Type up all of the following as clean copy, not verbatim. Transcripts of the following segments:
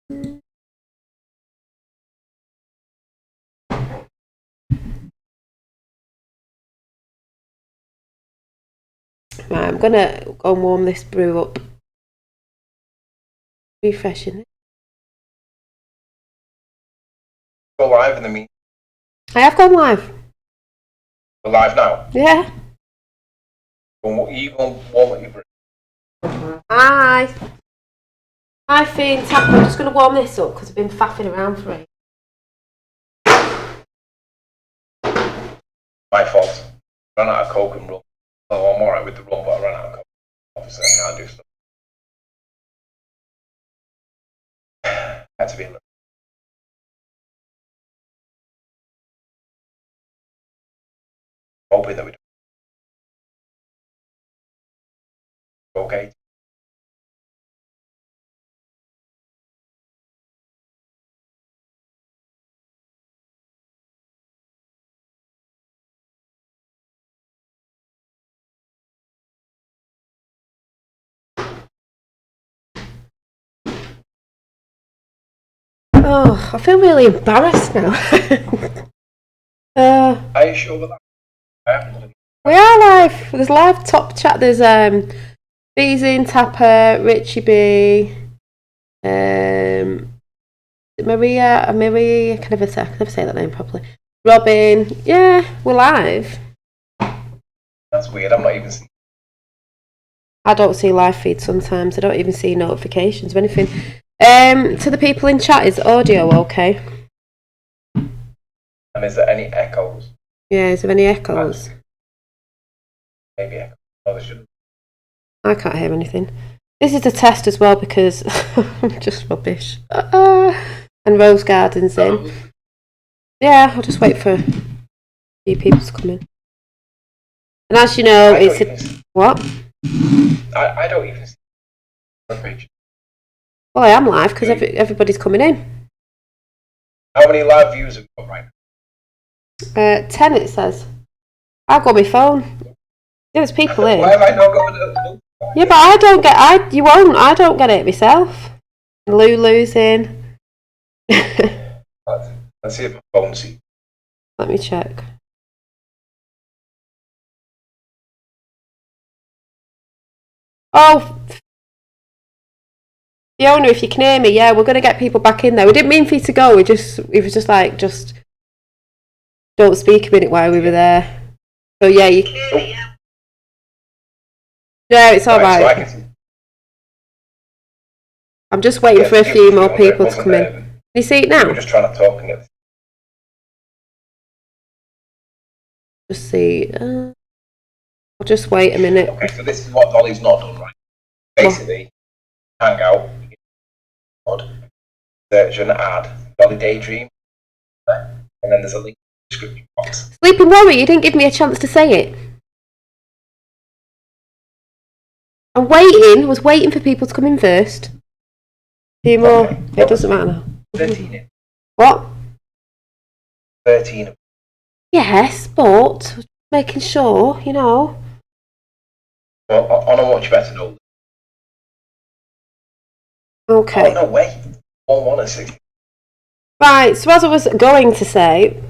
Right, I'm gonna go and warm this brew up. Refreshing it. Go live in the meantime. I have gone live. We're live now. Yeah. You go and warm up your brew. Hi. Hi, Finn. Tap. I'm just gonna warm this up because I've been faffing around for it. My fault. Ran out of coke and rum. Oh, I'm alright with the rum, but I ran out of coke. Obviously, I can't do stuff. Had to be a little. Hoping that we do. Okay. Oh, I feel really embarrassed now. Are you sure about that? We are live. There's live top chat. There's Beezin, Tapper, Richie B, Maria. I can never say that name properly. Robin. Yeah, we're live. That's weird. I'm not even seeing. I don't see live feeds sometimes. I don't even see notifications or anything. To the people in chat, is audio okay? And is there any echoes? Yeah, is there any echoes? Maybe echoes. No, there shouldn't. I can't hear anything. This is a test as well because I'm just rubbish. And Rose Garden's in. Yeah, I'll just wait for a few people to come in. And as you know, it's a... What? I don't even see the page. Well, I am live because everybody's coming in. How many live views have you got right now? 10 it says. I've got my phone. There's people in. Why have I not got it? Yeah, but I don't get... You won't. I don't get it myself. Lulu's in. Let's see if my phone sees. Let me check. Oh, Fiona, if you can hear me, yeah, we're going to get people back in there. We didn't mean for you to go. It was just like, don't speak a minute while we were there. So yeah, you can hear me, yeah. Yeah, it's all right. So I'm just waiting for a few more people to come in. Can you see it now? We're just trying to talk and get. Just see. I'll just wait a minute. Okay, so this is what Dolly's not done right. Basically, hang out, search and add Dolly Daydream, and then there's a link in the description box. Sleeping Warrior, you didn't give me a chance to say it. I was waiting for people to come in first. A few more. Okay. It doesn't matter. 13. What? 13. Yes, but making sure, you know. Well, on a much better note. Okay. Oh, no way. 160. Right, so as I was going to say,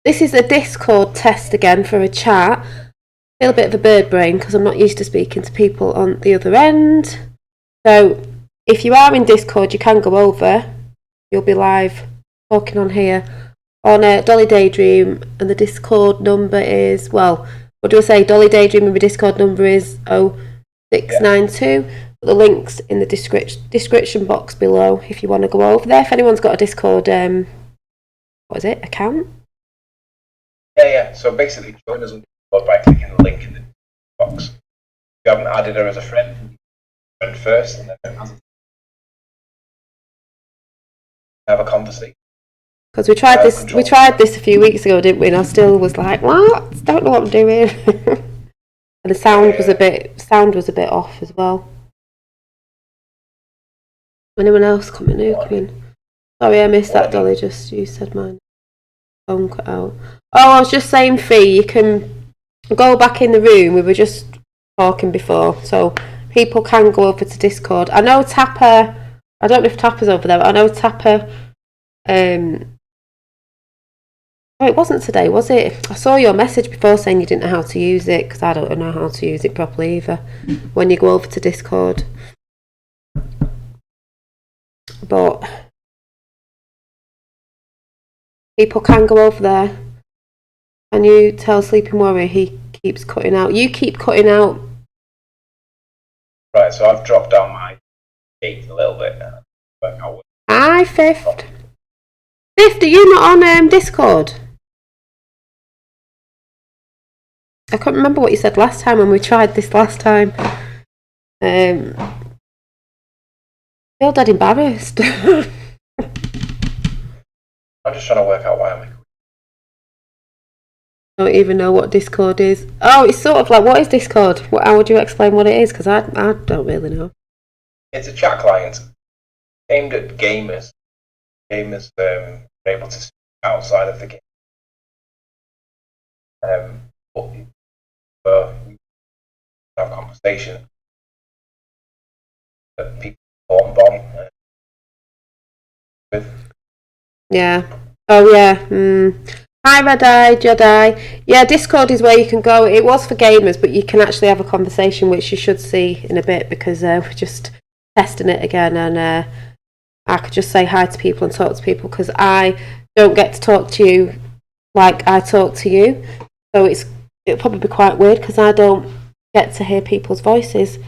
this is a Discord test again for a chat. I feel a bit of a bird brain because I'm not used to speaking to people on the other end. So if you are in Discord, you can go over. You'll be live talking on here on Dolly Daydream, and the Discord number is, well, what do I say? Dolly Daydream, and the Discord number is 0692. Yeah. The links in the description box below if you want to go over there. If anyone's got a Discord, what is it, account? Yeah. So basically, join us on Discord by clicking the link in the box. If you haven't added her as a friend first, and then have a conversation. Because we tried this a few weeks ago, didn't we? And I still was like, what? Don't know what I'm doing. And the sound was a bit off as well. Anyone else coming in? Sorry, I missed that, Dolly. Just you said mine. Phone cut out. Oh, I was just saying, Fee, you can go back in the room. We were just talking before, so people can go over to Discord. I know Tapper I don't know if Tapper's over there, but I know Tapper. Oh, it wasn't today, was it? I saw your message before saying you didn't know how to use it, because I don't know how to use it properly either when you go over to Discord. But people can go over there. Can you tell Sleeping Warrior he keeps cutting out? You keep cutting out. Right, so I've dropped down my gate a little bit. Hi, Fifth. Fifth, are you not on Discord? I can't remember what you said last time when we tried this last time. I feel dead embarrassed. I'm just trying to work out why I'm. I don't even know what Discord is. Oh, it's sort of like, what is Discord? How would you explain what it is? Because I don't really know. It's a chat client aimed at gamers. Gamers are able to see outside of the game. But have conversation that people formed on with. Yeah. Oh, yeah. Hi, Red Eye, Jedi. Yeah, Discord is where you can go. It was for gamers, but you can actually have a conversation, which you should see in a bit, because we're just testing it again, and I could just say hi to people and talk to people, because I don't get to talk to you like I talk to you. So it'll probably be quite weird, because I don't get to hear people's voices.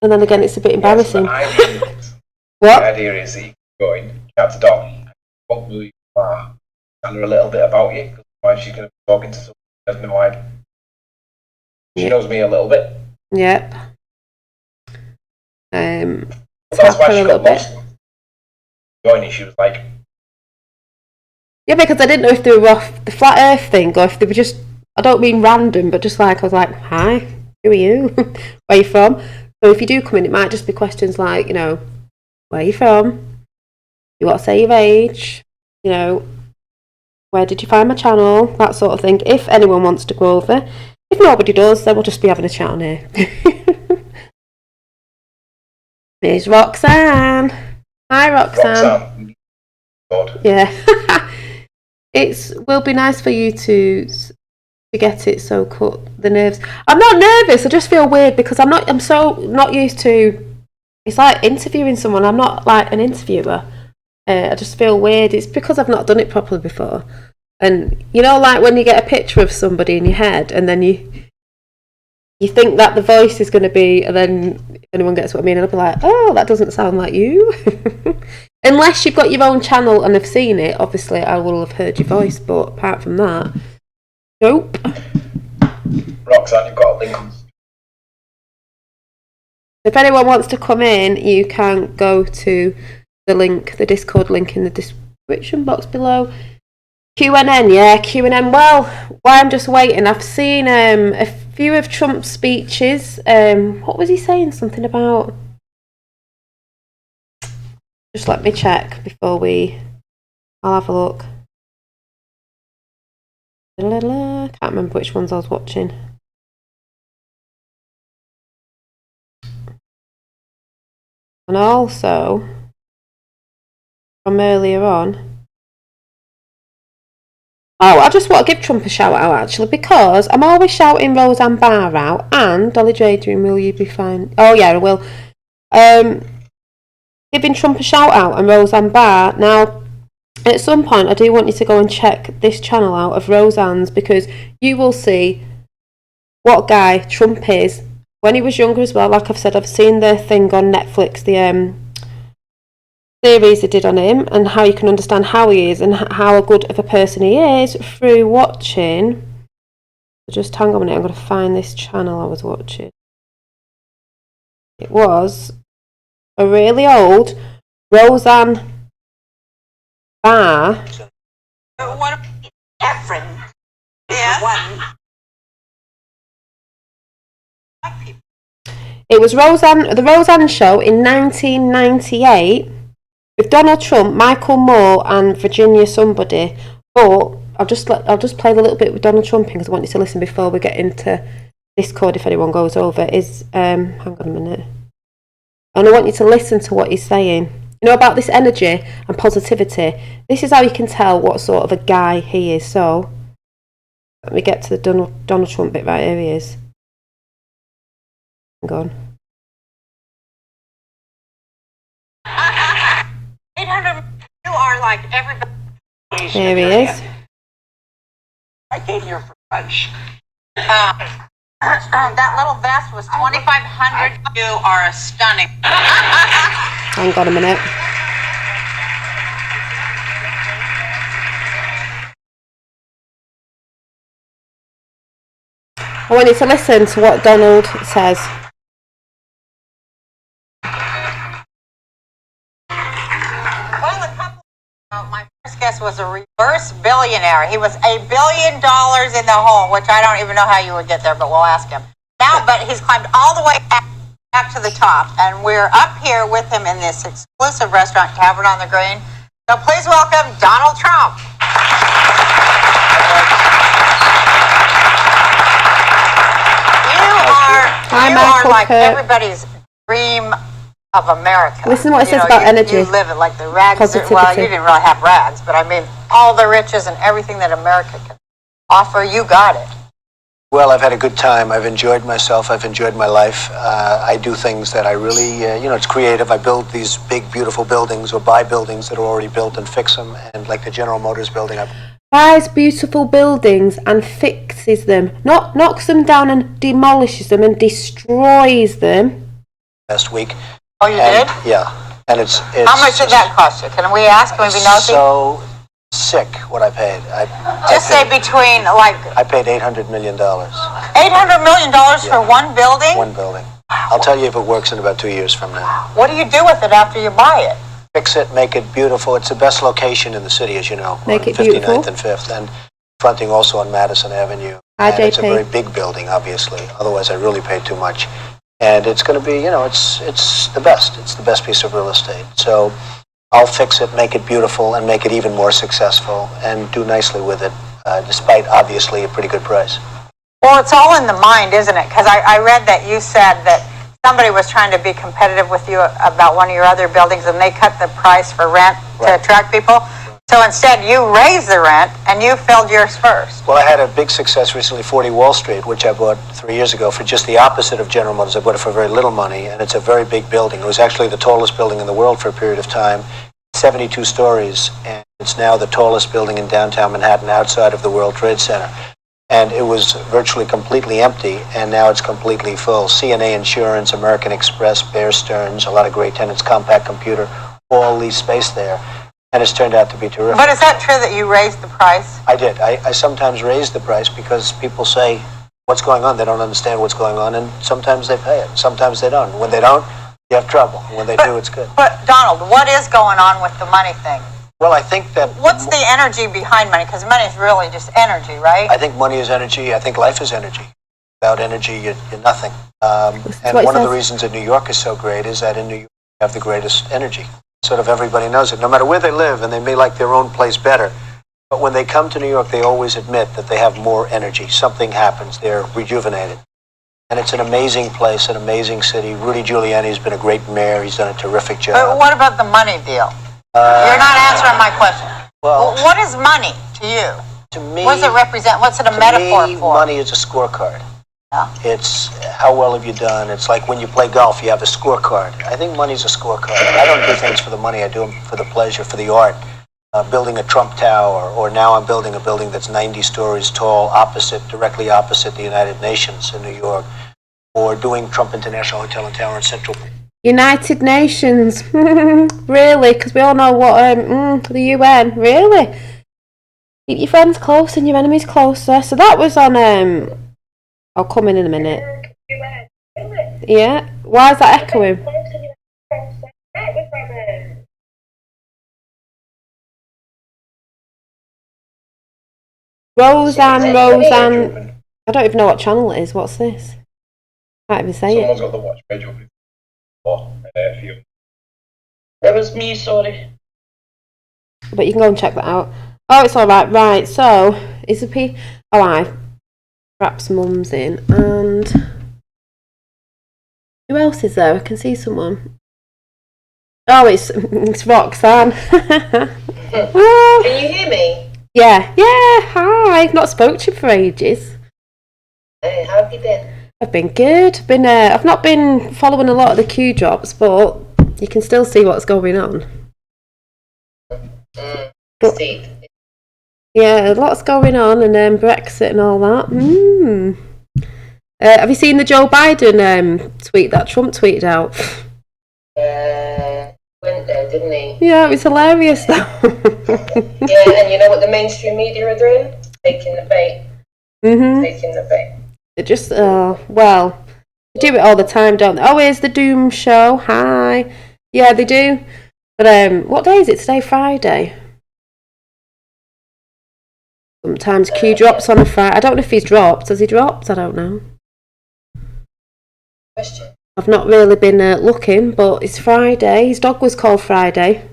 And then again, it's a bit embarrassing. What? The idea is that you go in, chat to Dolly, what will you are, tell her a little bit about you, because why she's going to be talking to someone who has no idea. She knows me a little bit. Yep. That's why she got lost. Joining, she was like, yeah, because I didn't know if they were off the flat earth thing, or if they were just, I don't mean random, but just like, I was like, hi, who are you? Where are you from? So if you do come in, it might just be questions like, you know, where are you from? You want to say your age? You know, where did you find my channel? That sort of thing. If anyone wants to go over. If nobody does, then we'll just be having a chat on here. There's Roxanne. Hi, Roxanne. Yeah. It will be nice for you to get it so cut the nerves. I'm not nervous, I just feel weird because I'm so not used to, it's like interviewing someone. I'm not like an interviewer. I just feel weird. It's because I've not done it properly before. And you know, like when you get a picture of somebody in your head and then you think that the voice is going to be, and then if anyone gets what I mean, I'll be like, oh, that doesn't sound like you. Unless you've got your own channel and have seen it, obviously I will have heard your voice, but apart from that, nope. Roxanne, you've got a link. If anyone wants to come in, you can go to the link, the Discord link in the description box below. QNN, yeah, QNN. Well, while I'm just waiting, I've seen a few of Trump's speeches. What was he saying? Something about... Just let me check before I'll have a look. Can't remember which ones I was watching. And also, from earlier on... Oh, I just want to give Trump a shout out actually, because I'm always shouting Roseanne Barr out and Dolly Jadrian, will you be fine? Oh yeah, I will. Giving Trump a shout out and Roseanne Barr. Now, at some point, I do want you to go and check this channel out of Roseanne's, because you will see what guy Trump is when he was younger as well. Like I've said, I've seen the thing on Netflix, the series they did on him, and how you can understand how he is and how good of a person he is through watching. Just hang on a minute, I'm going to find this channel I was watching. It was a really old Roseanne Barr. What Efren? Yeah. It was the Roseanne Show in 1998 with Donald Trump, Michael Moore, and Virginia somebody. But I'll just play the little bit with Donald Trump because I want you to listen before we get into Discord. If anyone goes over, hang on a minute. And I want you to listen to what he's saying. You know about this energy and positivity? This is how you can tell what sort of a guy he is. So, let me get to the Donald Trump bit. Right, here he is. Hang on. 800, you are like everybody. Here he is. I came here for lunch. That little vest was $2,500. You are a stunning. Hang on a minute. I want you to listen to what Donald says. Well, a couple. My first guest was a reverse billionaire. He was $1 billion in the hole, which I don't even know how you would get there, but we'll ask him. Now, but he's climbed all the way back to the top, and we're up here with him in this exclusive restaurant, Tavern on the Green. So please welcome Donald Trump. You are like everybody's dream of America. Listen to what it says about energy. You live it like the rags. Positivity. Well, you didn't really have rags, but I mean, all the riches and everything that America can offer, you got it. Well, I've had a good time. I've enjoyed myself. I've enjoyed my life. I do things that I really, it's creative. I build these big, beautiful buildings or buy buildings that are already built and fix them. And like the General Motors building, I Buys beautiful buildings and fixes them. Not knocks them down and demolishes them and destroys them. last week. Oh, you did? Yeah. And it's How much did that cost you? Can we ask? Can we be nosy? So sick what I paid. Just say between, like, I paid $800 million. $800 million for one building? One building. I'll tell you if it works in about 2 years from now. What do you do with it after you buy it? Fix it, make it beautiful. It's the best location in the city, as you know. Make it 59th beautiful. and 5th, and fronting also on Madison Avenue. Hi, And it's a JP. very big building, obviously. Otherwise, I really paid too much. And it's going to be, it's the best. It's the best piece of real estate. So I'll fix it, make it beautiful, and make it even more successful, and do nicely with it, despite, obviously, a pretty good price. Well, it's all in the mind, isn't it? Because I read that you said that somebody was trying to be competitive with you about one of your other buildings, and they cut the price for rent to attract people. So instead, you raised the rent, and you filled yours first. Well, I had a big success recently, 40 Wall Street, which I bought 3 years ago for just the opposite of General Motors. I bought it for very little money, and it's a very big building. It was actually the tallest building in the world for a period of time, 72 stories, and it's now the tallest building in downtown Manhattan outside of the World Trade Center. And it was virtually completely empty, and now it's completely full. CNA Insurance, American Express, Bear Stearns, a lot of great tenants, Compact Computer, all lease space there. And it's turned out to be terrific. But is that true that you raised the price? I did. I sometimes raise the price because people say, what's going on? They don't understand what's going on, and sometimes they pay it. Sometimes they don't. When they don't, you have trouble. When they do, it's good. But, Donald, what is going on with the money thing? Well, I think that... What's the energy behind money? Because money is really just energy, right? I think money is energy. I think life is energy. Without energy, you're nothing. And what it one of the says. reasons that New York is so great is that in New York, you have the greatest energy. Sort of everybody knows it, no matter where they live, and they may like their own place better. But when they come to New York, they always admit that they have more energy. Something happens. They're rejuvenated. And it's an amazing place, an amazing city. Rudy Giuliani's been a great mayor. He's done a terrific But job. what about the money deal? You're not answering my question. Well, What is money to you? to me... What does it represent? What's it a To metaphor me, for? money is a scorecard. Yeah. It's how well have you done. It's like when you play golf, you have a scorecard. I think money's a scorecard. I don't do things for the money. I do them for the pleasure, for the art. Building a Trump Tower, or now I'm building a building that's 90 stories tall, directly opposite the United Nations in New York, or doing Trump International Hotel and Tower in Central. United Nations. Really? Because we all know what the UN. Really? Keep your friends close and your enemies closer. So that was on I'll come in a minute. Yeah. Why is that echoing? Roseanne. I don't even know what channel it is. What's this? Can't even say Someone's it. got the watch page open for a few. That was me, sorry. But you can go and check that out. Oh, it's alright. Right, so, is the perhaps Mum's in. And who else is there? I can see someone. Oh, it's Roxanne. Can you hear me? Yeah. Hi. I've not spoken to you for ages. Hey, how have you been? I've been good. I've not been following a lot of the Q drops, but you can still see what's going on. But, Steve. yeah, lots going on, and Brexit and all that. Have you seen the Joe Biden tweet that Trump tweeted out? Went there, didn't he? Yeah, it was hilarious though. Yeah, and you know what the mainstream media are doing? Taking the bait. Taking the bait. It just, well, they do it all the time, don't they? Oh, here's the Doom Show. Hi. Yeah, they do. But what day is it today? Friday. Sometimes Q drops on a Friday. I don't know if he's dropped. Has he dropped? I don't know. Question. I've not really been looking, but it's Friday. His dog was called Friday.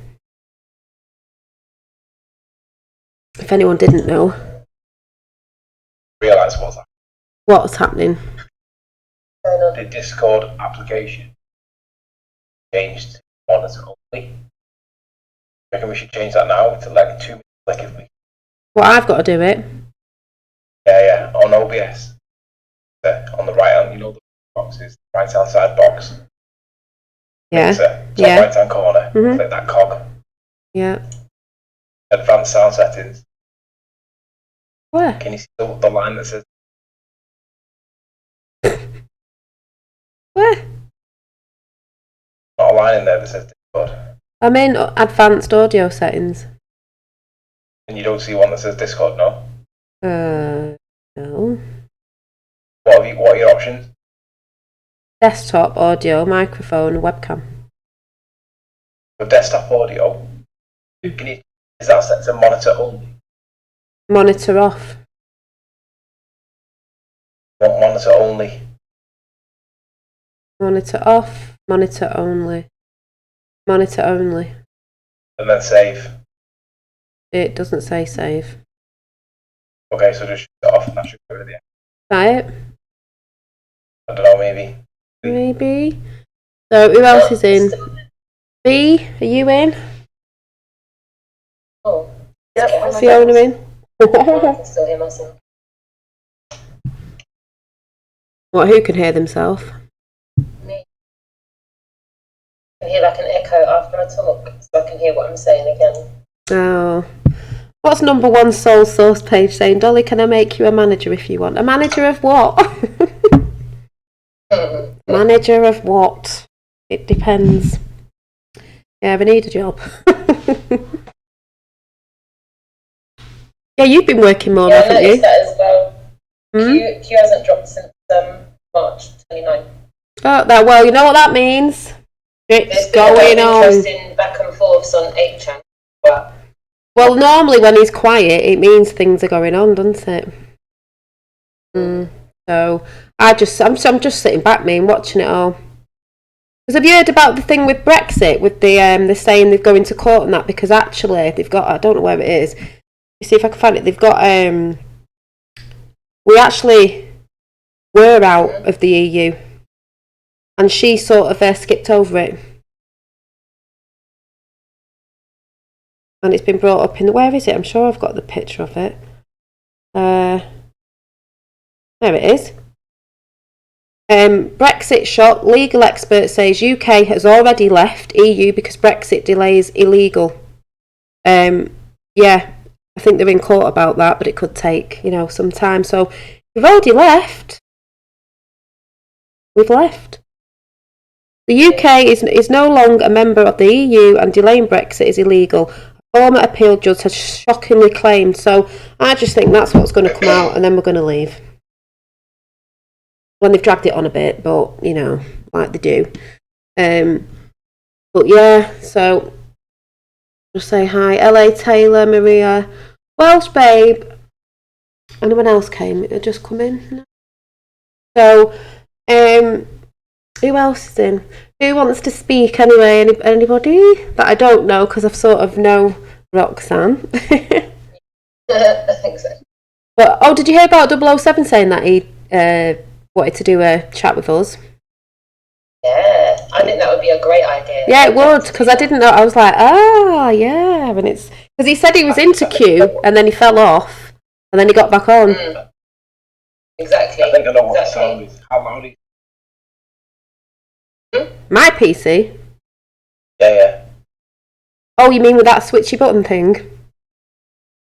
If anyone didn't know. Realise What's happening? the Discord application changed to monitor only. I reckon we should change that now to like 2 minutes click if we. Well, I've got to do it. Yeah, on OBS. On the right hand, you know the boxes, right hand side box. Yeah. Top right hand corner. Click that cog. Yeah. Advanced sound settings. Where? Can you see the line that says? Where? Not a line in there that says Discord. I'm in advanced audio settings. And you don't see one that says Discord, no? No. What are your options? Desktop audio, microphone, webcam. For desktop audio, is that set to monitor only? Monitor off. Want monitor only? Monitor off. Monitor only. Monitor only. And then save. It doesn't say save. Okay, so just shut it off and that should go to the end. Try it. I don't know, maybe. Maybe. So who else is in? B, are you in? Oh. Yep, Fiona in. I can still hear myself. What, who can hear themselves? Me. I can hear like an echo after I talk, so I can hear what I'm saying again. Oh. What's number one sole source page saying? Dolly, can I make you a manager if you want? A manager of what? Manager of what? It depends. Yeah, we need a job. Yeah, you've been working more, Yeah, I haven't you? noticed that as well. Q hasn't dropped since March 29th. Oh, that, well, you know what that means? It's going on. Interesting back and forths on 8chan, but Well, normally when he's quiet, it means things are going on, doesn't it? So I'm just sitting back, me, and watching it all. Because have you heard about the thing with Brexit, with the they're saying they're going to court and that, because actually they've got, I don't know where it is. You see if I can find it. They've got we actually were out of the EU, and she sort of skipped over it. And it's been brought up in, where is it? I'm sure I've got the picture of it. There it is. Brexit shock. Legal expert says UK has already left EU because Brexit delays illegal. Yeah, I think they're in court about that, but it could take, some time. So we've already left. We've left. The UK is no longer a member of the EU, and delaying Brexit is illegal. Former appeal judge has shockingly claimed. So I just think that's what's going to come out, and then we're going to leave. When they've dragged it on a bit, but like they do. But yeah, so just say hi. LA Taylor, Maria, Welsh Babe. Anyone else came? It just come in. So, who else is in? Who wants to speak anyway? Anybody that I don't know, because I've sort of know Roxanne. I think so. But did you hear about 007 saying that he wanted to do a chat with us? Yeah, I think that would be a great idea. Yeah, it would, because I didn't know. I was like, yeah, and it's because he said he was into Q, and then he fell off, and then he got back on. Exactly. I think I know what the sound is. How loud is it? My PC. Yeah. Oh, you mean with that switchy button thing?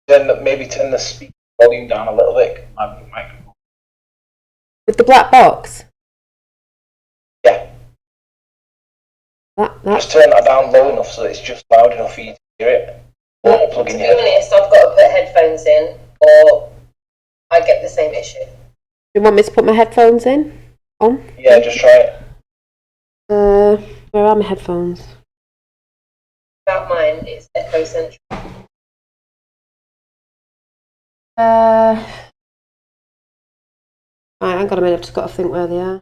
Then maybe turn the speaker volume down a little bit. Microphone. With the black box? Yeah. That. Just turn that down low enough so it's just loud enough for you to hear it. Or plug in To be your honest, I've got to put headphones in, or I get the same issue. Do you want me to put my headphones in? On? Yeah, just try it. Where are my headphones? About mine, it's echo central. Right, hang on a minute, I've just got to think where they are.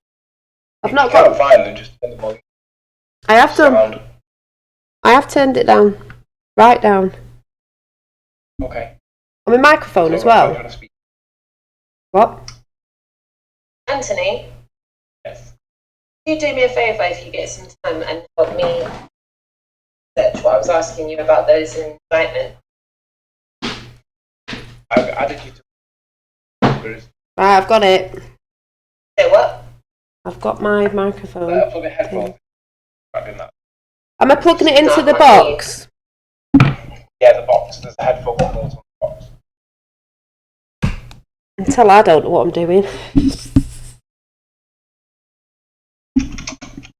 I've not can't got. find them, just turn the volume I have done. down. I have turned it down. Right down. Okay. On my microphone as well. What? Anthony, Yes. can you do me a favour if you get some time and help me search what I was asking you about those indictments? I've added you to. Right, I've got it. Say what? I've got my microphone. Plug a headphone. That. Am I plugging it into the box? Yeah, the box. There's a headphone bolt on the box. Until I don't know what I'm doing.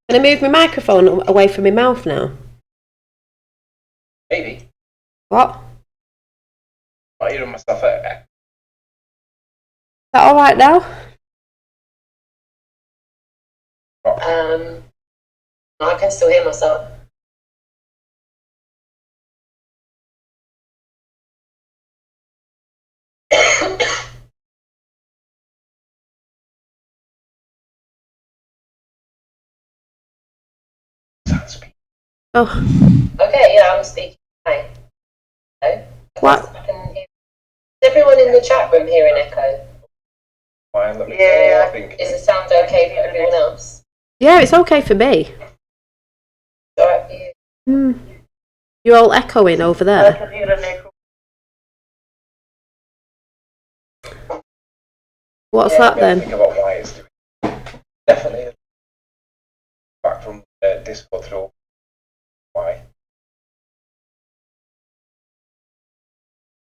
Can I move my microphone away from my mouth now? Maybe. What? I'm hearing myself out. Is that alright now? I can still hear myself. Oh. Okay, yeah, I'm speaking. Hi. Hello? What? I can hear. Is everyone in the chat room hearing echo? Fine, let me tell you, I think. Is the sound okay for everyone else? Yeah, it's okay for me. Alright for you? You're all echoing over there. can hear an echo. What's that then? Think about why it's doing. Definitely. Back from Discord through. Why?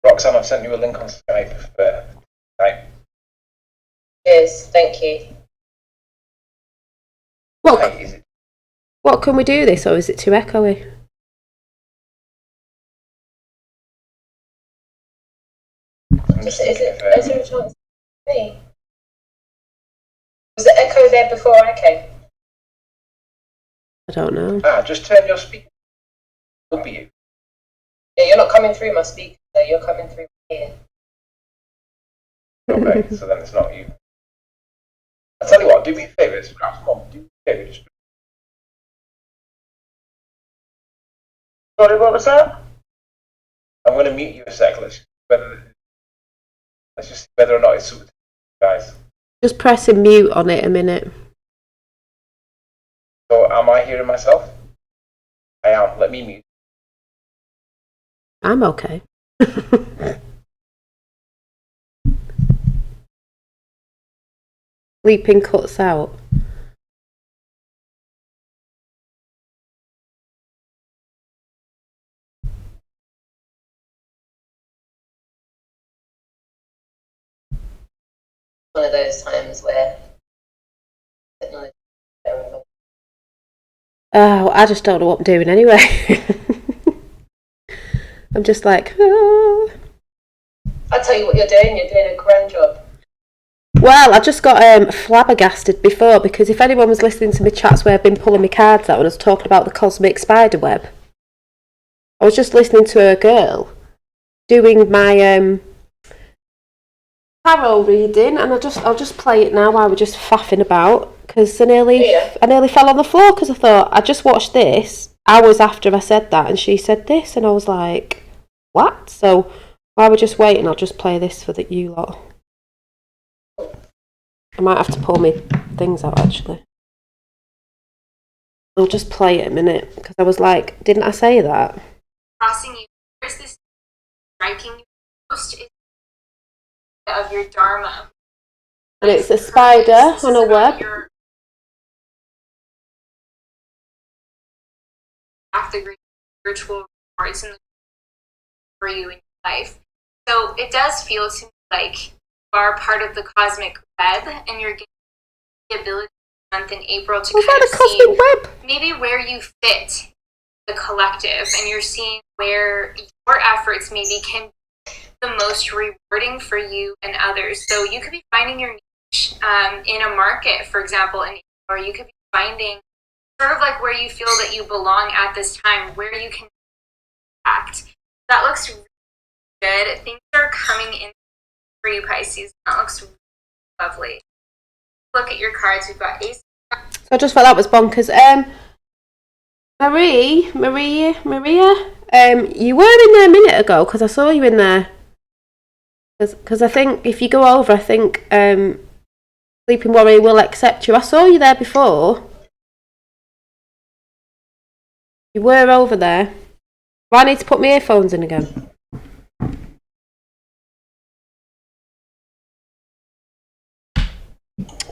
Roxanne, I've sent you a link on Skype for Skype. Yes, thank you. What can we do this, or is it too echoey? Is there a chance for me? Was it echo there before I came? I don't know. Just turn your speaker. It'll be you. Yeah, you're not coming through my speaker, though. You're coming through here. Okay, so then it's not you. I'll tell you what, do me a favour, scrap mom, do me a favour, just Sorry, what was that? I'm going to mute you a sec, let's just see whether or not it's suited to you guys. Just pressing mute on it a minute. So am I hearing myself? I am, let me mute. I'm okay. Sleeping cuts out. One of those times where technology. Oh, I just don't know what I'm doing anyway. I'm just like, ah. I'll tell you what you're doing a grand job. Well, I just got flabbergasted before, because if anyone was listening to my chats where I've been pulling my cards out and I was talking about the cosmic spider web, I was just listening to a girl doing my tarot reading, and I'll just play it now while we're just faffing about, because I nearly fell on the floor, because I thought I just watched this hours after I said that, and she said this, and I was like, what? So while we're just waiting, I'll just play this for you lot. I might have to pull my things out, actually. I'll just play it a minute because I was like, didn't I say that? Crossing you. Where's this striking you most is of your dharma. And it's a spider on a web. The great spiritual rewards in the for you in your life. So it does feel to me like you are part of the cosmic web, and you're getting the ability this month in April to kind of see web? Maybe where you fit the collective, and you're seeing where your efforts maybe can be the most rewarding for you and others. So you could be finding your niche in a market, for example, or you could be finding sort of like where you feel that you belong at this time, where you can act. That looks really good. Things are coming in for you, Pisces. That looks really lovely. Look at your cards. We've got Ace. So I just thought that was bonkers. Maria, you were in there a minute ago because I saw you in there. Because I think if you go over, I think Sleeping Warrior will accept you. I saw you there before. You were over there. Do I need to put my earphones in again?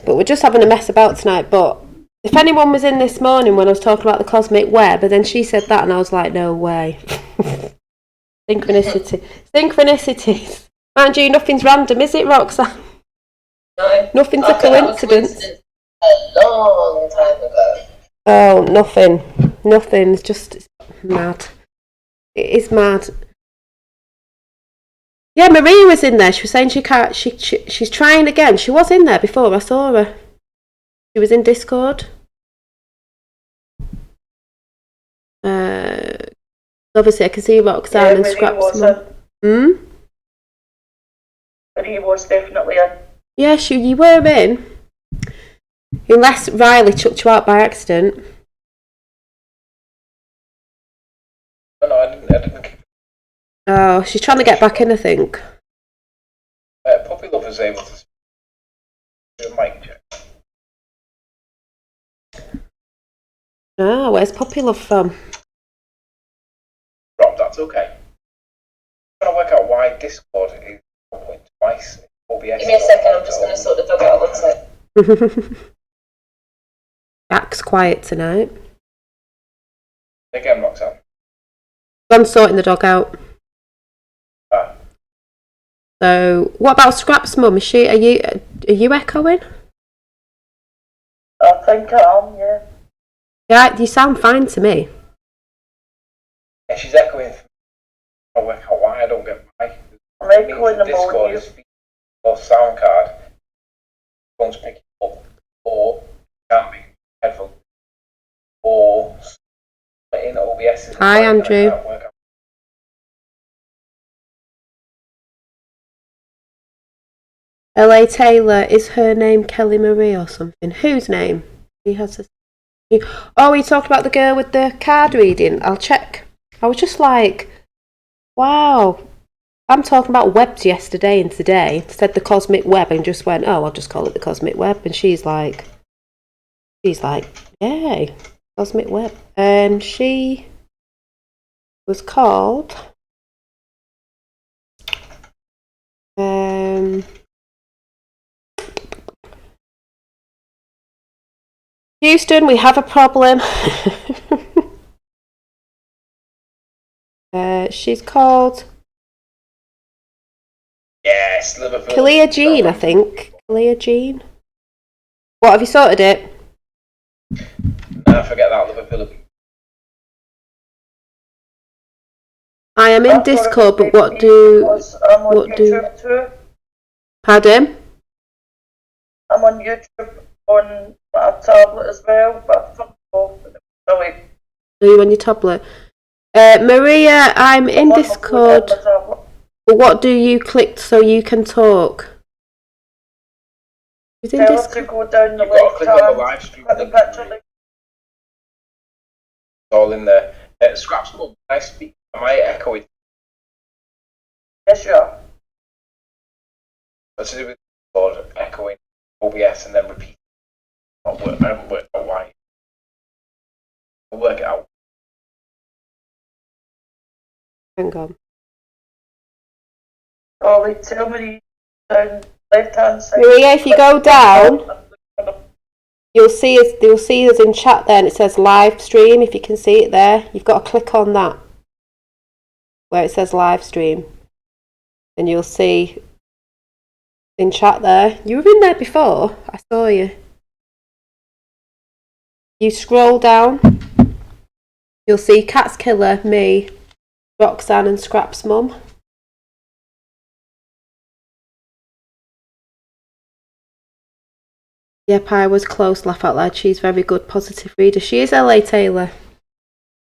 But we're just having a mess about tonight. But if anyone was in this morning when I was talking about the cosmic web, and then she said that, and I was like, no way. Synchronicities. Mind you, nothing's random, is it, Roxanne? No. Nothing's a coincidence. A long time ago. Oh, nothing. It's just mad. It is mad. Yeah, Maria was in there. She was saying she can't. She's trying again. She was in there before. I saw her. She was in Discord. Obviously, I can see Roxanne and Scraps. But he was definitely in. Yeah, you were in. Unless Riley chucked you out by accident. No, I didn't. Oh, she's trying to get back in, I think. Puppy Love is able to do a mic check. Ah, where's Puppy Love from? Rob, that's okay. I'm trying to work out why Discord is open twice. Give me a second, I'm just going to sort the dog out. 1 sec. Jack's quiet tonight. Again, Roxanne. Gone sorting the dog out. Ah. So, what about Scrap's mum? Are you echoing? I think I am, yeah. Yeah, you sound fine to me. Yeah, she's echoing. I work out why I don't get my. I'm echoing the Discord morning. is or sound card. Phone's picking up, or can't be headphone, or in OBS. Hi, Andrew. LA Taylor, is her name Kelly Marie or something? Whose name? He has a. Oh, you talked about the girl with the card reading. I'll check. I was just like, wow. I'm talking about webs yesterday and today. Said the cosmic web and just went, oh, I'll just call it the cosmic web. And she's like, yay, cosmic web. And she was called Houston, we have a problem. She's called Yes, Liverpool. Kalia Jean, I think. Kalia Jean. What, have you sorted it? Nah, forget that, Liverpool. I am in Discord, but what do... Pardon? I'm on YouTube on my tablet as well, but I'm Are you on your tablet? Maria, I'm in Discord. But what do you click so you can talk? Who's in Discord? To go down the You've got to click on the live stream. at the picture. It's all in there. Scraps, can I speak? Am I echoing? Yes, you are. What's to do with Discord, echoing OBS and then repeat? I haven't worked out why. We'll work it out. Hang on. Only too many down left hand side. Maria, if you go down, you'll see us in chat there, and it says live stream. If you can see it there, you've got to click on that where it says live stream, and you'll see in chat there. You were in there before. I saw you. You scroll down, you'll see Cat's Killer, me, Roxanne, and Scrap's mum. Yep, I was close, laugh out loud. She's very good, positive reader. She is LA Taylor.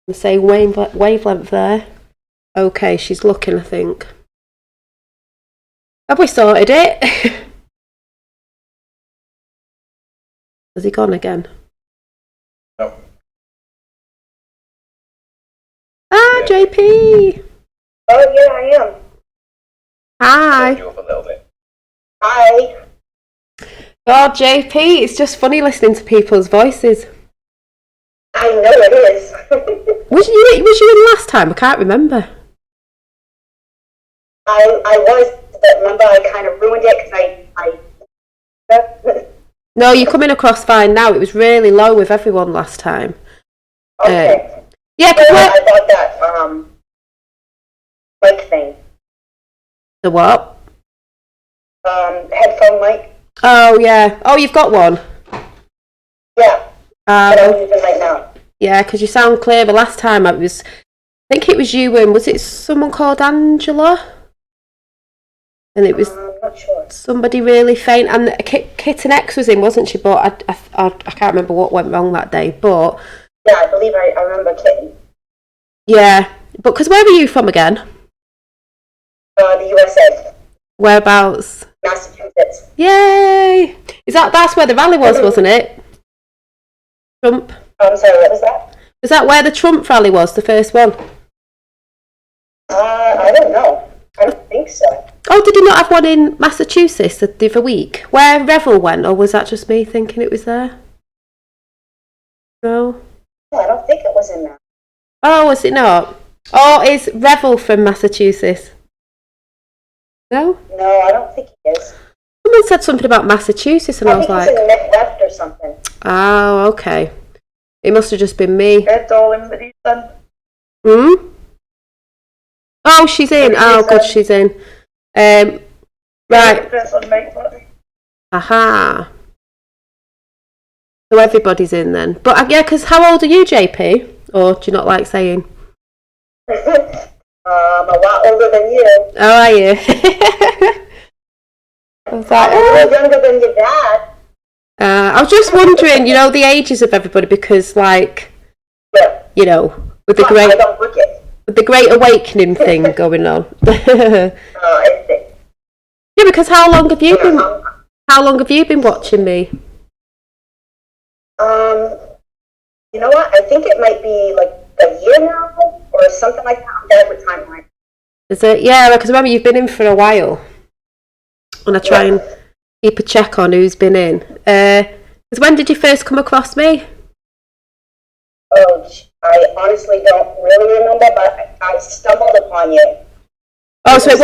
The same wavelength there. Okay, she's looking, I think. Have we sorted it? Has he gone again? No. Ah, Yeah. JP! Oh yeah, I am. Hi! You up a little bit. Hi. God, JP, it's just funny listening to people's voices. I know it is. Was you in last time? I can't remember. I was, but remember I kind of ruined it because I No, you're coming across fine now. It was really low with everyone last time. okay. Yeah, So because I bought that mic thing. the what? Headphone mic. Oh yeah. Oh, you've got one. Yeah, that I'm Oh, using right now. yeah, because you sound clearer. Last time I think it was you and was it someone called Angela? And it was I'm not sure. somebody really faint. And Kitten X was in, wasn't she? But I can't remember what went wrong that day. But Yeah, I believe I remember Kitten. yeah, but because where were you from again? The USA, Whereabouts? Massachusetts. Yay! That's where the rally was, wasn't it? Trump. I'm sorry, what was that? Was that where the Trump rally was, the first one? I don't know. I don't think so. Oh, did he not have one in Massachusetts the other week? Where Revel went, or was that just me thinking it was there? No. No, I don't think it was in that. Oh, was it not? Oh, is Revel from Massachusetts? No? No, I don't think it is. Someone said something about Massachusetts, and I was think like, it's in Midwest or something. oh, okay. It must have just been me. That's all in the Eastern. Hmm? Oh, she's in. Oh, good, she's in. Right. That's on Mike Buddy. Aha. So everybody's in then. But yeah, because how old are you, JP? Or do you not like saying? I'm a lot older than you. Oh, are you? I was like, I'm a little younger than your dad. I was just wondering, the ages of everybody because, like, Yeah. with the I great don't look it. with the Great Awakening thing going on. I think. Yeah, because how long have you been watching me? You know what? I think it might be like a year now or something like that. I'm bad with timeline. Is it? Yeah, because remember you've been in for a while, and I try and keep a check on who's been in. Because when did you first come across me? Oh, I honestly don't really remember, but I stumbled upon you. Oh, so it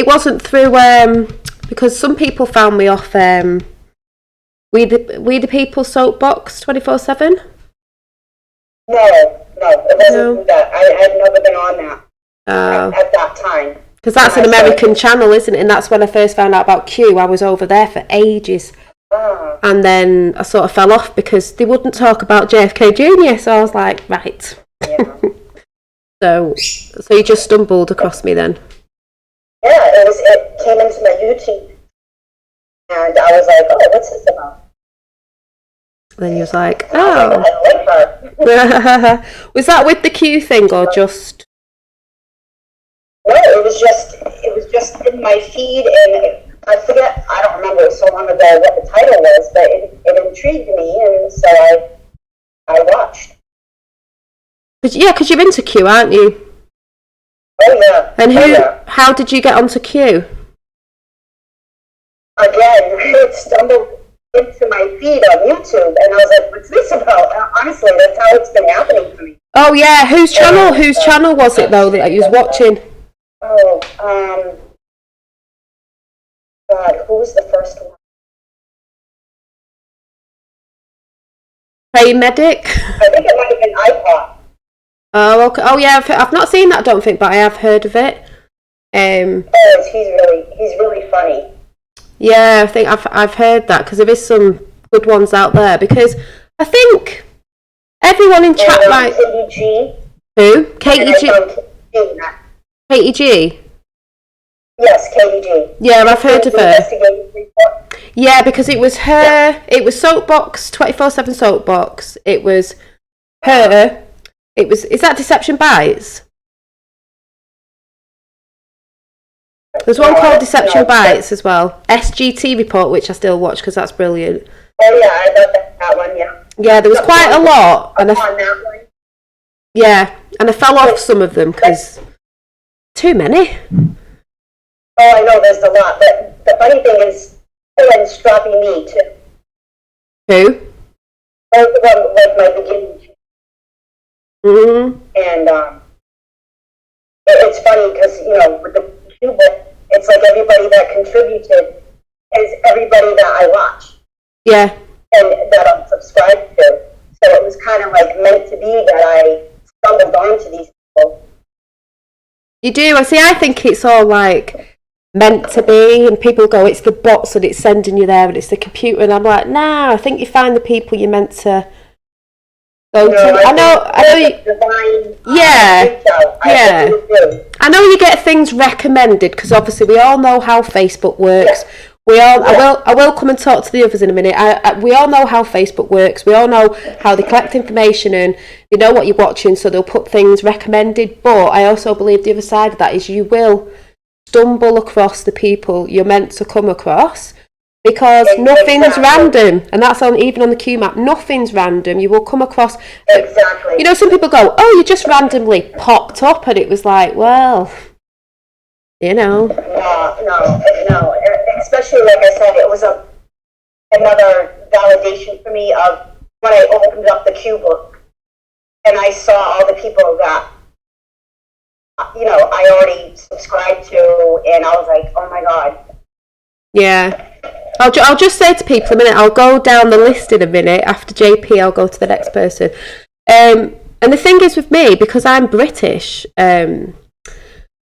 wasn't through because some people found me off We the People soapbox 24/7. No, it wasn't through that. I had never been on that at that time. Because that's an American channel, isn't it? And that's when I first found out about Q. I was over there for ages. And then I sort of fell off because they wouldn't talk about JFK Jr. So I was like, right. Yeah. So you just stumbled across me then. Yeah, it came into my YouTube. And I was like, oh, what's this about? Then you was like, I like her. Was that with the Q thing or just? No, it was just in my feed, and I forget. I don't remember. It was so long ago what the title was, but it intrigued me, and so I watched. Because you're into Q, aren't you? Oh yeah. And how did you get onto Q? Again, it stumbled into my feed on YouTube, and I was like, "What's this about?" And honestly, that's how it's been happening for me. Oh yeah, whose channel was it though that you was watching? Oh, God, who was the first one? Paramedic? I think it might have been iPod. Oh, okay. Oh yeah, I've not seen that, I don't think, but I have heard of it. He's really funny. Yeah, I think I've heard that, because there is some good ones out there, because I think everyone in chat might... Katie G. Who? Katie G? Katie G? Yes, Katie G. Yeah, I've heard of her. Yeah, because it was her, it was Soapbox, 24/7 Soapbox, it was her, it was, is that Deception Bites? There's one called Deception Bites as well. SGT Report, which I still watch because that's brilliant. Oh yeah, I love that one, yeah. Yeah, there was quite a lot. And on that one. Yeah, and I fell off some of them because too many. Oh, I know, there's a lot, but the funny thing is, and Strappy Me too. Who? Both of them like my beginning. Mm-hmm. And it's funny because, you know, with the Cuba, it's like everybody that contributed is everybody that I watch. Yeah. And that I'm subscribed to. So it was kind of like meant to be that I stumbled onto these people. You do. I think it's all like meant to be, and people go, it's the bots and it's sending you there and it's the computer, and I'm like, nah, I think you find the people you're meant to go to. I know you, divine, yeah, I know you get things recommended, because obviously we all know how Facebook works. Yeah. I will come and talk to the others in a minute. We all know how Facebook works. We all know how they collect information and they know what you're watching, so they'll put things recommended. But I also believe the other side of that is you will stumble across the people you're meant to come across, because nothing's random, and that's on even on the Q map. Nothing's random. You will come across. Exactly. You know, some people go, "Oh, you just randomly popped up," and it was like, well, you know. No. Especially, like I said, it was another validation for me of when I opened up the Q book and I saw all the people that, you know, I already subscribed to, and I was like, oh my God. Yeah. I'll just say to people a minute, I'll go down the list in a minute. After JP, I'll go to the next person. And the thing is with me, because I'm British, a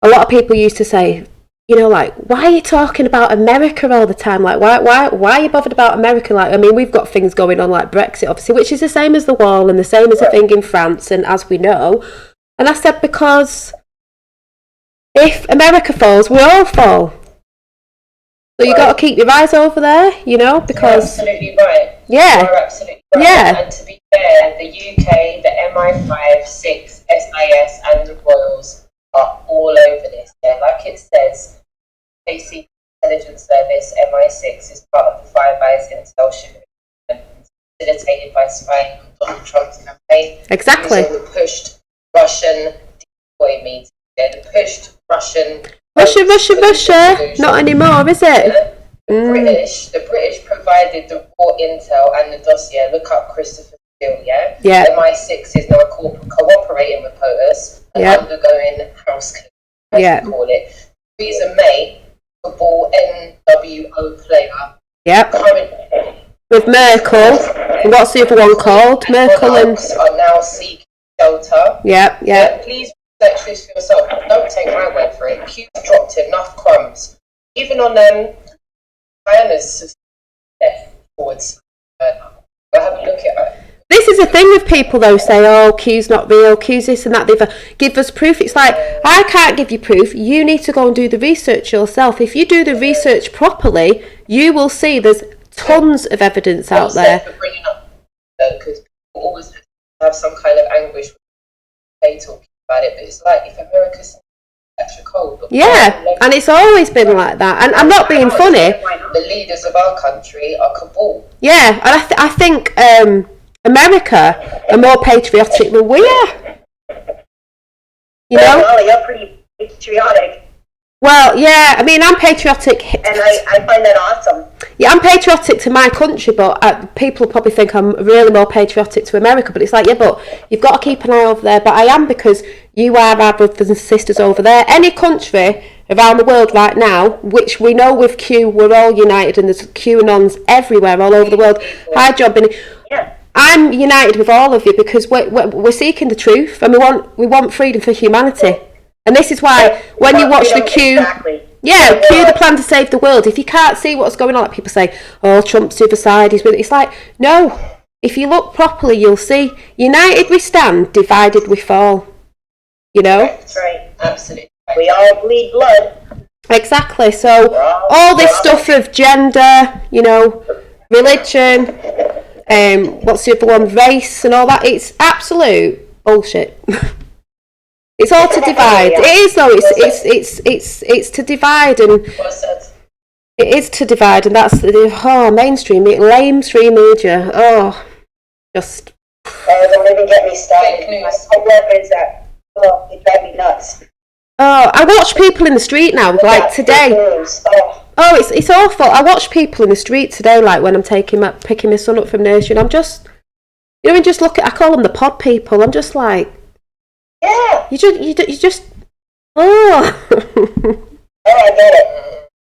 lot of people used to say, you know, like, why are you talking about America all the time? Like, why are you bothered about America? Like, I mean, we've got things going on like Brexit, obviously, which is the same as the wall and the same as a thing in France, and as we know. And I said, because if America falls, we all fall. So you got to keep your eyes over there, you know, because... You're absolutely right. Yeah. You're absolutely right. Yeah. And to be fair, the UK, the MI5, 6, SIS and the Royals are all over this. Yeah, like it says, basic intelligence service, MI6 is part of the Five Eyes intel sharing, facilitated by spying on Donald Trump's campaign. Exactly. So the pushed Russian decoy meetings. Yeah, the pushed Russian... Russia. Not anymore, is it? The British provided the raw intel and the dossier. Look up Christopher Steele, yeah? Yeah. MI6 is now cooperating with POTUS and undergoing house cleaning, as we call it. Theresa May, football NWO player. Yep. Currently, with Merkel. And what's the other one called? Merkel and... are now seeking shelter. Yeah. Please research this for yourself. Don't take my word for it. Q's dropped enough crumbs. Even on Diana's left forwards. We'll have a look at it. This is the thing with people though, say, oh, Q's not real, Q's this and that, give us proof. It's like, I can't give you proof, you need to go and do the research yourself. If you do the research properly, you will see there's tons of evidence out there. For bringing up, because people always have some kind of anguish when they talk about it, but it's like, if America's extra cold. Yeah, and it's always been like that, and I'm not being funny. The leaders of our country are cabal. Yeah, and I think America are more patriotic than we are. You know? Well, you're pretty patriotic. Well, yeah, I mean, I'm patriotic. And I find that awesome. Yeah, I'm patriotic to my country, but people probably think I'm really more patriotic to America. But it's like, yeah, but you've got to keep an eye over there. But I am, because you are our brothers and sisters over there. Any country around the world right now, which we know with Q, we're all united, and there's QAnons everywhere, all over the world. Hi, Job. Yeah. I'm united with all of you because we're seeking the truth, and we want freedom for humanity. And this is why when you watch the Q, yeah, Q, the plan to save the world. If you can't see what's going on, like people say, oh, Trump's the other side. It's like, no. If you look properly, you'll see. United we stand, divided we fall. You know. That's right. Absolutely. We all bleed blood. Exactly. So all this stuff of gender, you know, religion, what's the other one, race, and all that. It's absolute bullshit. It's all to divide. It is though. It's to divide, and it is to divide, and that's the mainstream, mainstream media. Oh, just. Don't even get me started. My co-workers they drive me nuts. Oh, I watch people in the street now, like today. Oh, it's awful. I watch people in the street today, like when I'm picking my son up from nursery, and I'm just, you know, and just look at. I call them the pod people. I'm just like. Yeah. You just. Oh. Oh, I get it.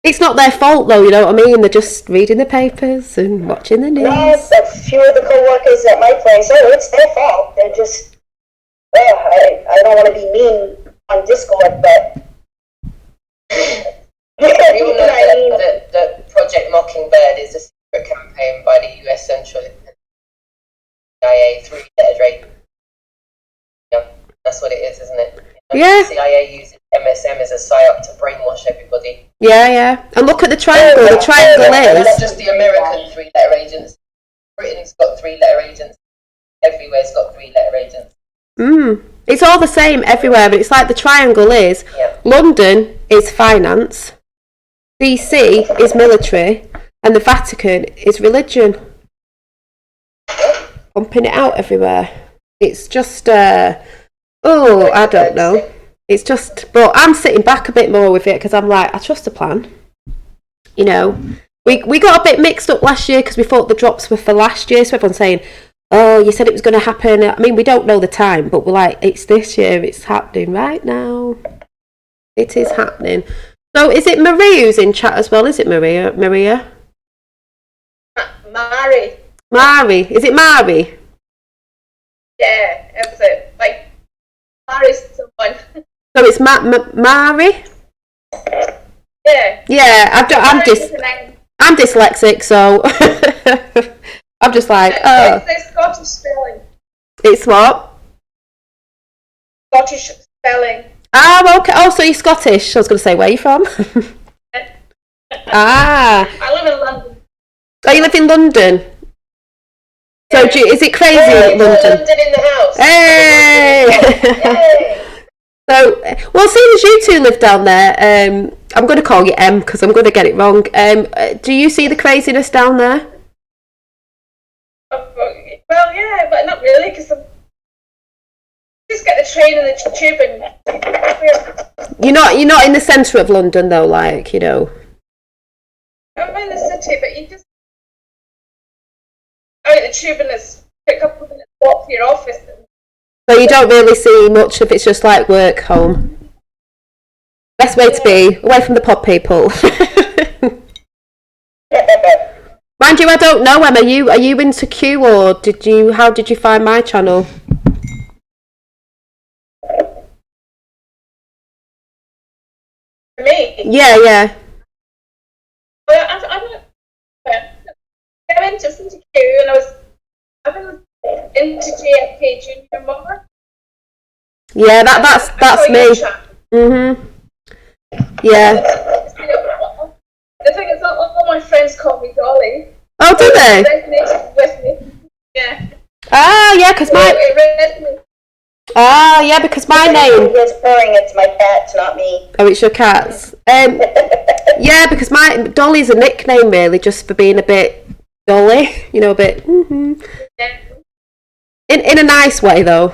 It's not their fault though, you know what I mean? They're just reading the papers and watching the news. Yes, a few of the co-workers at my place, it's their fault. They're just, I don't want to be mean on Discord, but... You all know that Project Mockingbird is a secret campaign by the US Central CIA three-letter. Yeah, that's what it is, isn't it? Yeah. The CIA uses MSM as a psyop to brainwash everybody. Yeah. And look at the triangle. The triangle It's not is. just the American three-letter agents. Britain's got three-letter agents. Everywhere's got three-letter agents. It's all the same everywhere, but it's like the triangle is. Yeah. London is finance, DC is military, and the Vatican is religion. Pumping it out everywhere. It's just, I don't know. It's just, but I'm sitting back a bit more with it because I'm like, I trust the plan. You know, we got a bit mixed up last year because we thought the drops were for last year. So everyone's saying, oh, you said it was going to happen. I mean, we don't know the time, but we're like, it's this year. It's happening right now. It is happening. So is it Marie who's in chat as well? Is it Maria? Mari. Is it Mari? Yeah, it's it. Like, Mari's someone. So it's Mari? Yeah. Yeah, I'm dyslexic, so I'm just like, oh. It's Scottish spelling. It's what? Scottish spelling. Oh, okay. Oh, so you're Scottish. I was going to say, where are you from? I live in London. Oh, you live in London? So is it crazy in London? London in the house. Hey! So, well, seeing as you two live down there, I'm going to call you M because I'm going to get it wrong. Do you see the craziness down there? Well, yeah, but not really because I just get the train and the tube and... You're not in the centre of London though, like, you know. I'm in the city, but you just... I get the tube and it's pick up and walk to your office. So you don't really see much of it's just like work, home. Best way to be, away from the pod people. Mind you, I don't know, Em, are you into Q or how did you find my channel? For me? Yeah. Well, I went into Q and I've been into JFK Junior more. Yeah, that's me. Yeah. The thing is, all my friends call me Dolly. Oh, do they? It resonated with me. Yeah. Ah, yeah, because my name. He's purring. It's my cats, not me. Oh, it's your cats. Yeah, because my Dolly's a nickname really, just for being a bit Dolly, you know, a bit. Yeah. In a nice way though.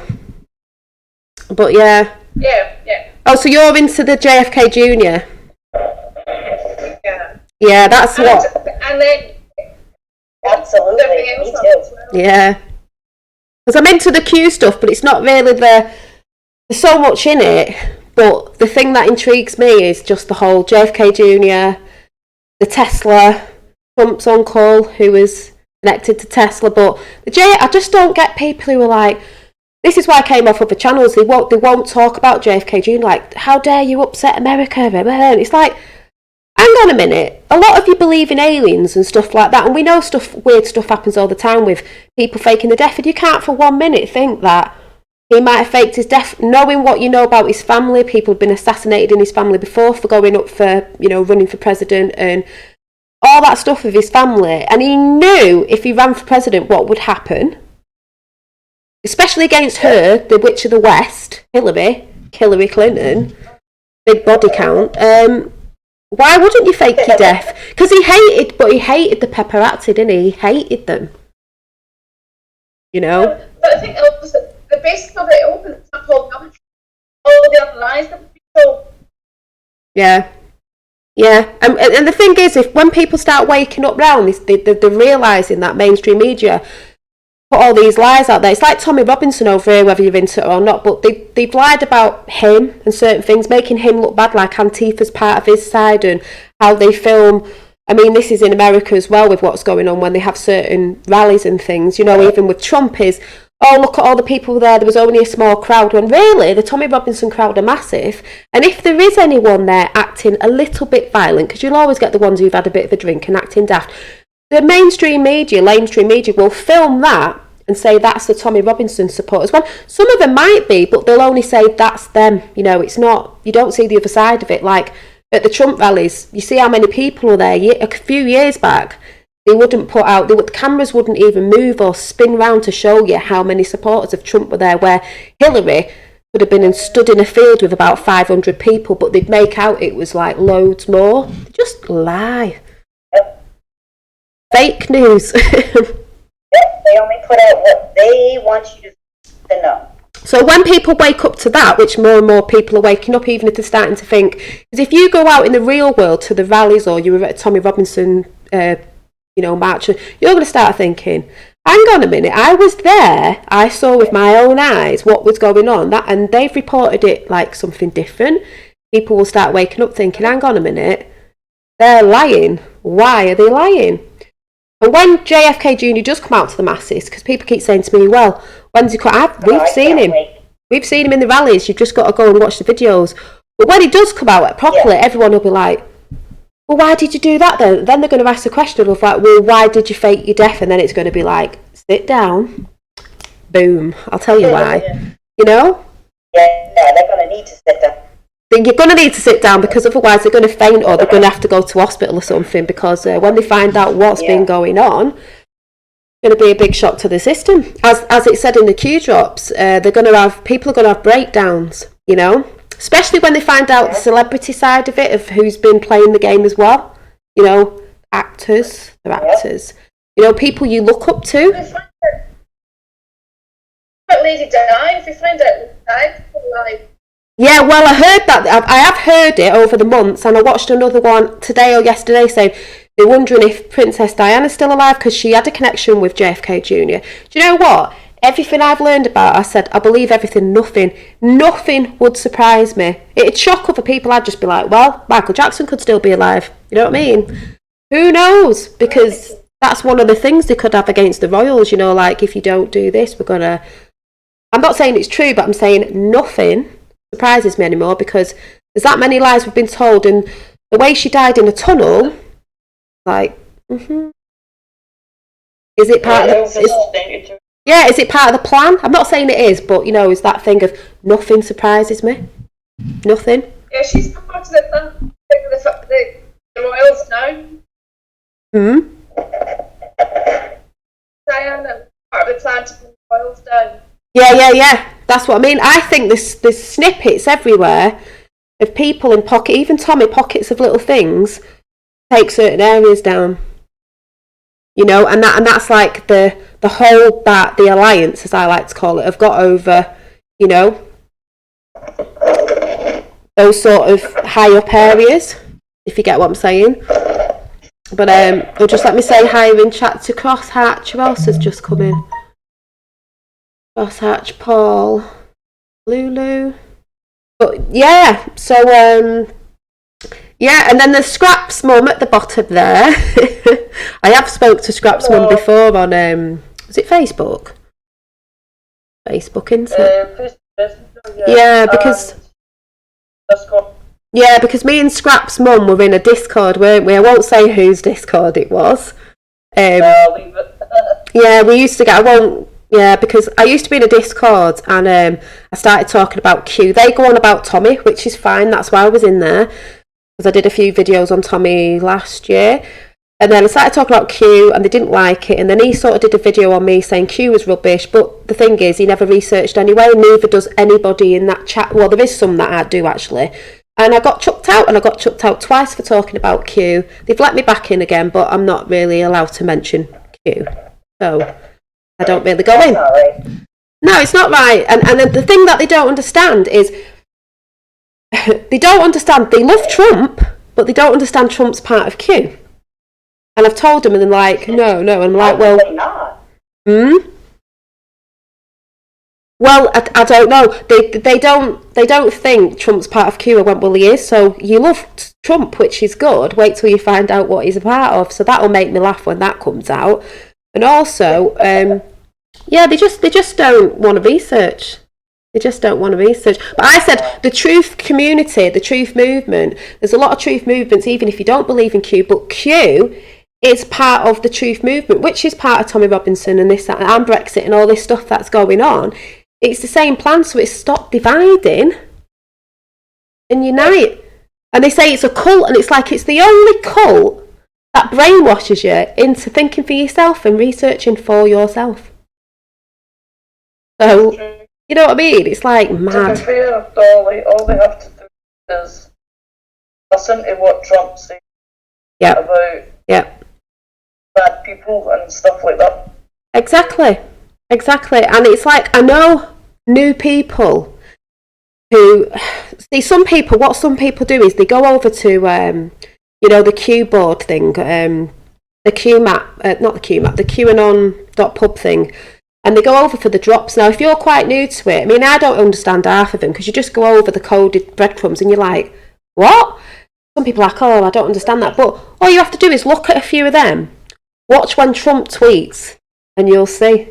But yeah. Yeah. Oh, so you're into the JFK Junior? Yeah, that's what. And then Absolutely, everything me else too. as well. Yeah. Because I'm into the Q stuff, but it's not really there's so much in it. But the thing that intrigues me is just the whole JFK Jr., the Tesla, Trump's uncle, who was connected to Tesla. But I just don't get people who are like, this is why I came off other channels. They won't talk about JFK Jr. Like, how dare you upset America? It's like, hang on a minute. A lot of you believe in aliens and stuff like that, and we know weird stuff happens all the time with people faking the death. And you can't for 1 minute think that he might have faked his death, knowing what you know about his family. People have been assassinated in his family before for going up for, running for president and all that stuff with his family. And he knew if he ran for president what would happen, especially against her, the witch of the West, Hillary Clinton, big body count. Why wouldn't you fake your death? Because he hated the paparazzi, didn't he? He hated them. But I think the basis of it opens up all the other lies that people. Yeah. And the thing is, when people start waking up round this, they're realising that mainstream media put all these lies out there. It's like Tommy Robinson over here, whether you're into it or not, but they've lied about him and certain things, making him look bad, like Antifa's part of his side, and how they film. I mean, this is in America as well with what's going on when they have certain rallies and things, even with Trump is, oh, look at all the people there was only a small crowd, when really the Tommy Robinson crowd are massive. And if there is anyone there acting a little bit violent, because you'll always get the ones who've had a bit of a drink and acting daft, the mainstream media will film that and say that's the Tommy Robinson supporters. Well, some of them might be, but they'll only say that's them. It's not, you don't see the other side of it. Like at the Trump rallies, you see how many people were there. A few years back, they wouldn't put out, the cameras wouldn't even move or spin round to show you how many supporters of Trump were there, where Hillary could have been stood in a field with about 500 people, but they'd make out it was like loads more. They just lie. Fake news. They only put out what they want you to know. So when people wake up to that, which more and more people are waking up, even if they're starting to think, because if you go out in the real world to the rallies or you were at a Tommy Robinson, march, you're going to start thinking, hang on a minute, I was there, I saw with my own eyes what was going on, and they've reported it like something different. People will start waking up thinking, hang on a minute, they're lying. Why are they lying? And when JFK Jr. does come out to the masses, because people keep saying to me, well, when's he come out? We've seen him. We've seen him in the rallies. You've just got to go and watch the videos. But when he does come out properly, everyone will be like, well, why did you do that then? Then they're going to ask the question of like, well, why did you fake your death? And then it's going to be like, sit down. Boom. I'll tell you why. Yeah, they're going to need to sit down. Then you're going to need to sit down, because otherwise they're going to faint or they're going to have to go to hospital or something, because when they find out what's been going on, it's going to be a big shock to the system. As it said in the Q drops, people are going to have breakdowns, especially when they find out the celebrity side of it, of who's been playing the game as well. Actors, they're actors. People you look up to. Lady Di, if you find out died, like. Yeah, well, I heard that. I have heard it over the months, and I watched another one today or yesterday saying they're wondering if Princess Diana's still alive because she had a connection with JFK Jr. Do you know what? Everything I've learned about, I said, I believe everything, nothing would surprise me. It'd shock other people. I'd just be like, well, Michael Jackson could still be alive. You know what I mean? Who knows? Because that's one of the things they could have against the royals, like, if you don't do this, we're going to... I'm not saying it's true, but I'm saying nothing surprises me anymore, because there's that many lies we've been told, and the way she died in a tunnel, like, is it part of the, is it part of the plan? I'm not saying it is, but is that thing of nothing surprises me, nothing. Yeah, she's part of the royals now. Diana, part of the plan to bring the royals down. Yeah. That's what I mean. I think there's snippets everywhere of people in pocket, even Tommy, pockets of little things, take certain areas down. And that's like the whole the alliance, as I like to call it, have got over, those sort of high up areas, if you get what I'm saying. But or just let me say hi in chat to Crosshatch. Who else has just come in? Crosshatch, Paul, Lulu. But yeah, so yeah, and then there's Scrap's mum at the bottom there. I have spoke to Scrap's mum before on was it Facebook? Facebook, isn't it? Yeah, because me and Scrap's mum were in a Discord, weren't we? I won't say whose Discord it was. Yeah, we used to get. I won't. Yeah, because I used to be in a Discord and I started talking about Q. They go on about Tommy, which is fine. That's why I was in there, because I did a few videos on Tommy last year. And then I started talking about Q and they didn't like it. And then he sort of did a video on me saying Q was rubbish. But the thing is, he never researched anyway. Neither does anybody in that chat. Well, there is some that I do actually. And I got chucked out, and I got chucked out twice for talking about Q. They've let me back in again, but I'm not really allowed to mention Q. So I don't really go in. No, it's not right. And the thing that they don't understand is they love Trump, but they don't understand Trump's part of Q. And I've told them, and they're like, no. And I'm like, well, well, I don't know. They don't think Trump's part of Q. I went, well, he is. So you love Trump, which is good. Wait till you find out what he's a part of. So that'll make me laugh when that comes out. And also, yeah, they just don't want to research. They just don't want to research. But I said the truth community, the truth movement. There's a lot of truth movements, even if you don't believe in Q. But Q is part of the truth movement, which is part of Tommy Robinson and this, that, and Brexit and all this stuff that's going on. It's the same plan, so it's stop dividing and unite. And they say it's a cult, and it's like it's the only cult that brainwashes you into thinking for yourself and researching for yourself. So, you know what I mean? It's like mad. To be fair, Dolly, all they have to do is listen to what Trump says about bad people and stuff like that. Exactly. And it's like, I know new people who see what some people do is they go over to you know, the Q board thing, the Q map, not the Q map, the Qanon.pub thing, and they go over for the drops. Now if you're quite new to it, I mean, I don't understand half of them, because you just go over the coded breadcrumbs and you're like, what? Some people are like, oh, I don't understand that, but all you have to do is look at a few of them, watch when Trump tweets, and you'll see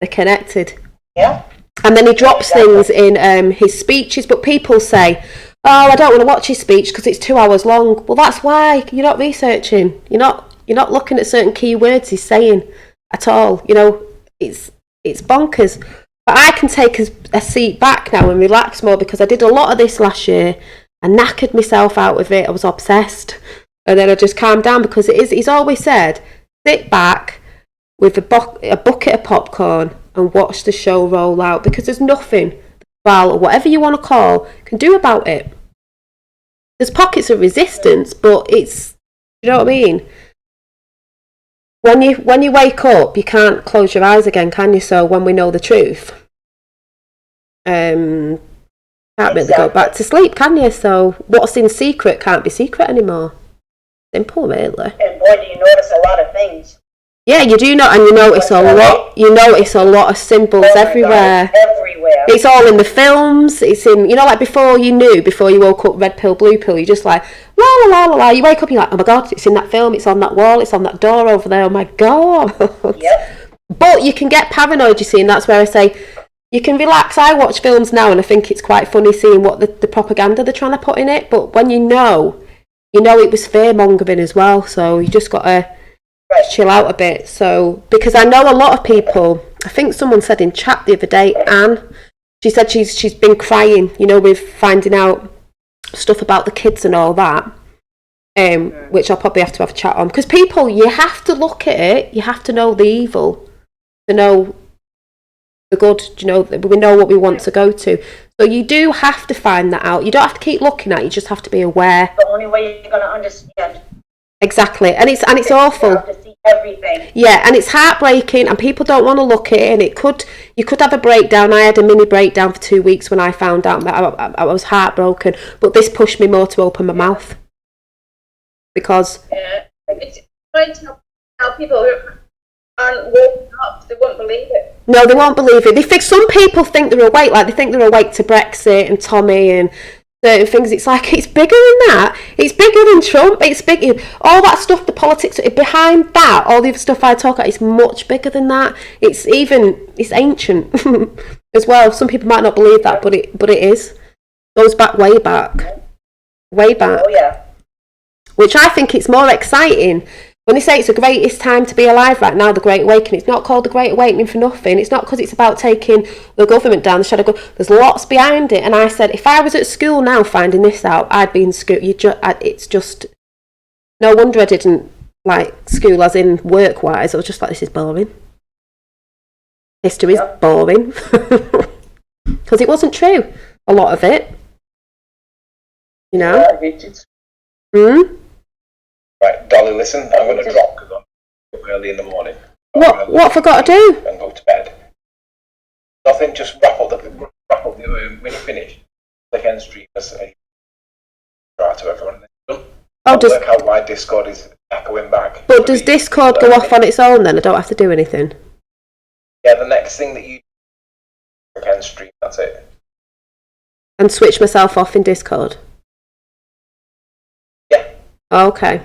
they're connected. Yeah. And then he drops things in his speeches, but people say, oh, I don't want to watch his speech because it's 2 hours long. Well, that's why you're not researching. You're not looking at certain keywords he's saying at all. You know, it's bonkers. But I can take a seat back now and relax more, because I did a lot of this last year. I knackered myself out of it. I was obsessed. And then I just calmed down, because he's always said, sit back with a bucket of popcorn and watch the show roll out, because there's nothing or whatever you want to call can do about it. There's pockets of resistance, but it's, you know what I mean? When you wake up, you can't close your eyes again, can you? So when we know the truth, can't really go back to sleep, can you? So what's in secret can't be secret anymore. Simple, really. And boy, do you notice a lot of things. Yeah, you do know, and you notice a lot. You notice a lot of symbols everywhere. Everywhere. It's all in the films. It's in, you know, like before you woke up, red pill, blue pill. You're just like la la la la la. You wake up, and you're like, oh my god, it's in that film. It's on that wall. It's on that door over there. Oh my god. Yep. But you can get paranoid, you see, and that's where I say you can relax. I watch films now, and I think it's quite funny seeing what the propaganda they're trying to put in it. But when you know it was fear mongering as well. So you just got to chill out a bit. So, because I know a lot of people, I think someone said in chat the other day, Anne, she said she's been crying, you know, with finding out stuff about the kids and all that, which I'll probably have to have a chat on, because people, you have to look at it, you have to know the evil to know the good, you know, we know what we want to go to. So you do have to find that out. You don't have to keep looking at it, you just have to be aware. The only way you're going to understand. Exactly, and it's awful. You have to see everything. Yeah, and it's heartbreaking, and people don't want to look at it. And you could have a breakdown. I had a mini breakdown for 2 weeks when I found out that I was heartbroken. But this pushed me more to open my mouth, because It's trying to tell people who aren't woken up, they won't believe it. No, they won't believe it. They think some people think they're awake, like they think they're awake to Brexit and Tommy and certain things. It's like it's bigger than that. It's bigger than Trump. It's bigger. All that stuff, the politics behind that, all the other stuff I talk about is much bigger than that. It's ancient as well. Some people might not believe that, but it is. Goes back way back. Oh yeah. Which I think it's more exciting. When they say it's the greatest time to be alive right now, the Great Awakening, it's not called the Great Awakening for nothing. It's not because it's about taking the government down, the shadow. There's lots behind it. And I said, if I was at school now finding this out, I'd be in school. It's just, no wonder I didn't like school as in work-wise. I was just like, this is boring. History is boring. Because it wasn't true, a lot of it. You know? Yeah, I hate it. Right, Dolly, listen, I'm going to drop because I'm up early in the morning. What have I got to do? And go to bed. Nothing, just wrap up the when you finish, click end stream as a try to everyone. Oh, work out why Discord is echoing back. But does Discord go off on its own then? I don't have to do anything? Yeah, the next thing that you click end stream, that's it. And switch myself off in Discord? Yeah. Okay.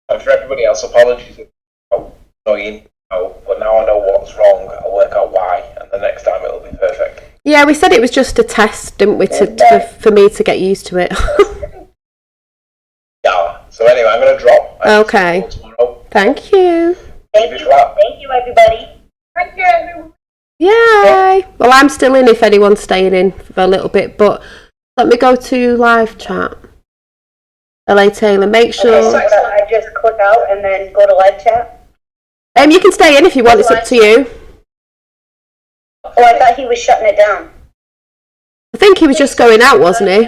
And for everybody else, apologies if I'm annoying, but now I know what's wrong, I'll work out why, and the next time it'll be perfect. Yeah, we said it was just a test, didn't we, for me to get used to it. Yeah, so anyway, I'm going to drop. Okay. Thank you. Thank you, everybody. Thank you, everyone. Yay! Well, I'm still in if anyone's staying in for a little bit, but let me go to live chat. LA Taylor, make sure. Okay, so I just click out and then go to live chat? You can stay in if you want, it's up to you. Oh, I thought he was shutting it down. I think he was just going out, wasn't he?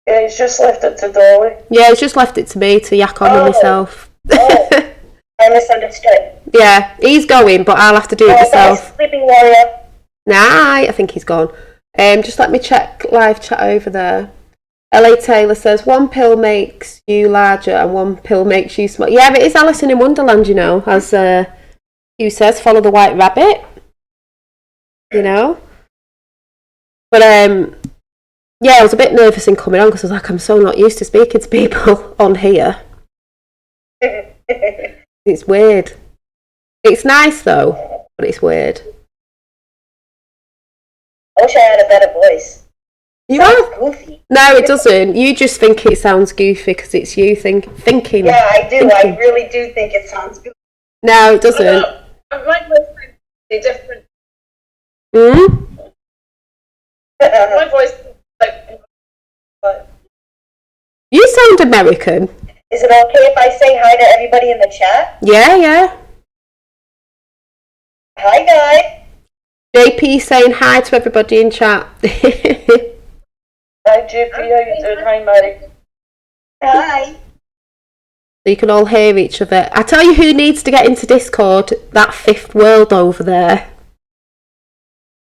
Yeah, he's just left it to Dolly. Yeah, he's just left it to me to yak on with myself. I misunderstood. Yeah, he's going, but I'll have to do it myself. Sleeping warrior. Nah, I think he's gone. Just let me check live chat over there. LA Taylor says, one pill makes you larger and one pill makes you small. Yeah, but it is Alison in Wonderland, you know, as Hugh says, follow the white rabbit. You know? But, yeah, I was a bit nervous in coming on because I was like, I'm so not used to speaking to people on here. It's weird. It's nice, though, but it's weird. I wish I had a better voice. You sounds are goofy. No, it doesn't. You just think it sounds goofy because it's you thinking. Yeah, I do. Thinking. I really do think it sounds goofy. No, it doesn't. My voice is different. My voice is like. You sound American. Is it okay if I say hi to everybody in the chat? Yeah. Hi, guys. JP saying hi to everybody in chat. Hi, JP, how you doing? Hi, Mary. Hi. So you can all hear each other. I tell you who needs to get into Discord, that fifth world over there.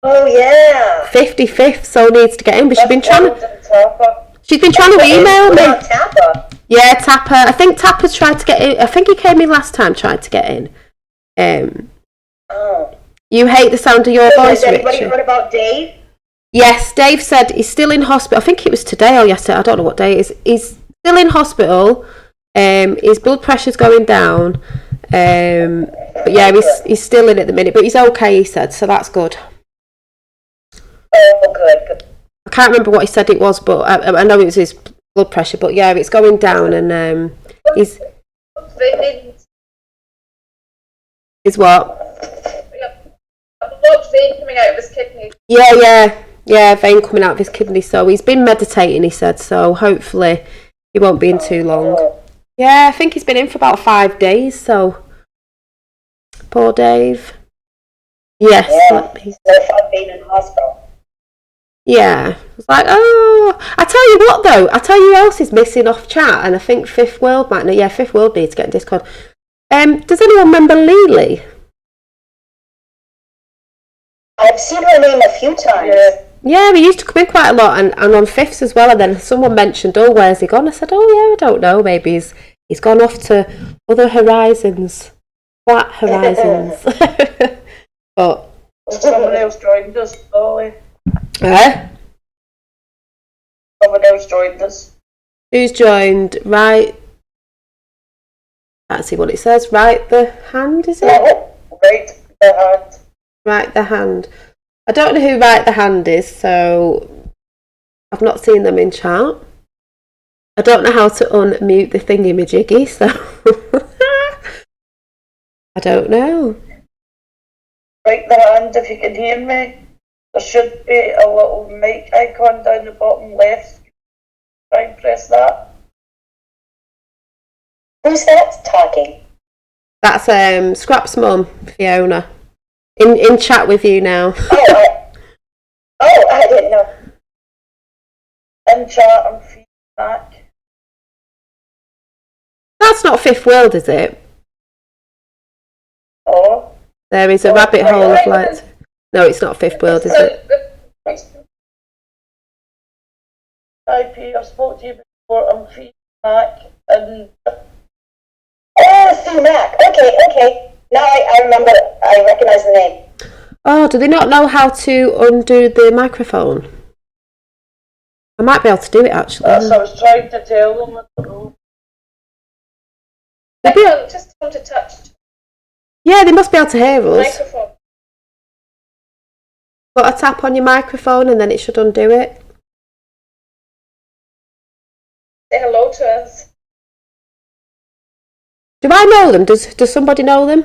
Oh, yeah. 55th so needs to get in, but she's been trying to email me. Tapper? Yeah, Tapper. I think Tapper's tried to get in. I think he came in last time, tried to get in. Oh. You hate the sound of your voice, Has anybody Richard. heard about Dave? Yes, Dave said he's still in hospital. I think it was today or yesterday. I don't know what day it is. He's still in hospital. His blood pressure's going down. But yeah, he's still in at the minute. But he's okay, he said, so that's good. Oh, good. I can't remember what he said it was, but I know it was his blood pressure. But yeah, it's going down, and he's what? Vein coming out of his kidney. Yeah, vein coming out of his kidney. So he's been meditating, he said. So hopefully he won't be in too long. Yeah, I think he's been in for about 5 days. So poor Dave. Yes. Yeah, so fun being in hospital. Yeah, it's like, oh, I tell you what though, I tell you who else is missing off chat, and I think Fifth World might know. Yeah, Fifth World needs to get in Discord. Does anyone remember Lily? I've seen her name a few times. Yeah, he used to come in quite a lot, and on Fifths as well. And then someone mentioned, oh, where's he gone? I said, oh yeah, I don't know. Maybe He's gone off to other horizons, flat horizons. But someone else joined us, Dolly. eh? Someone else joined us. Who's joined? Right. Can't see what it says. Right the hand, is it? Right the hand. Right the hand. I don't know who Right the Hand is, so I've not seen them in chat. I don't know how to unmute the thingy-majiggy, so I don't know. Right the hand, if you can hear me. There should be a little mic icon down the bottom left. Try and press that. Who's that talking? That's Scrap's mum, Fiona. In chat with you now. I didn't know. In chat and feedback. That's not Fifth World, is it? Oh. There is a rabbit hole of light. No, it's not Fifth World, is it? IP, I've spoke to you before, I'm feedback and... Oh, sumac. Okay. Now I remember, I recognize the name. Oh, do they not know how to undo the microphone? I might be able to do it, actually. That's what I was trying to tell them. I don't know. Just tell them to touch Yeah, they must be able to hear the us. microphone. Put a tap on your microphone and then it should undo it. Say hello to us. Do I know them? Does somebody know them?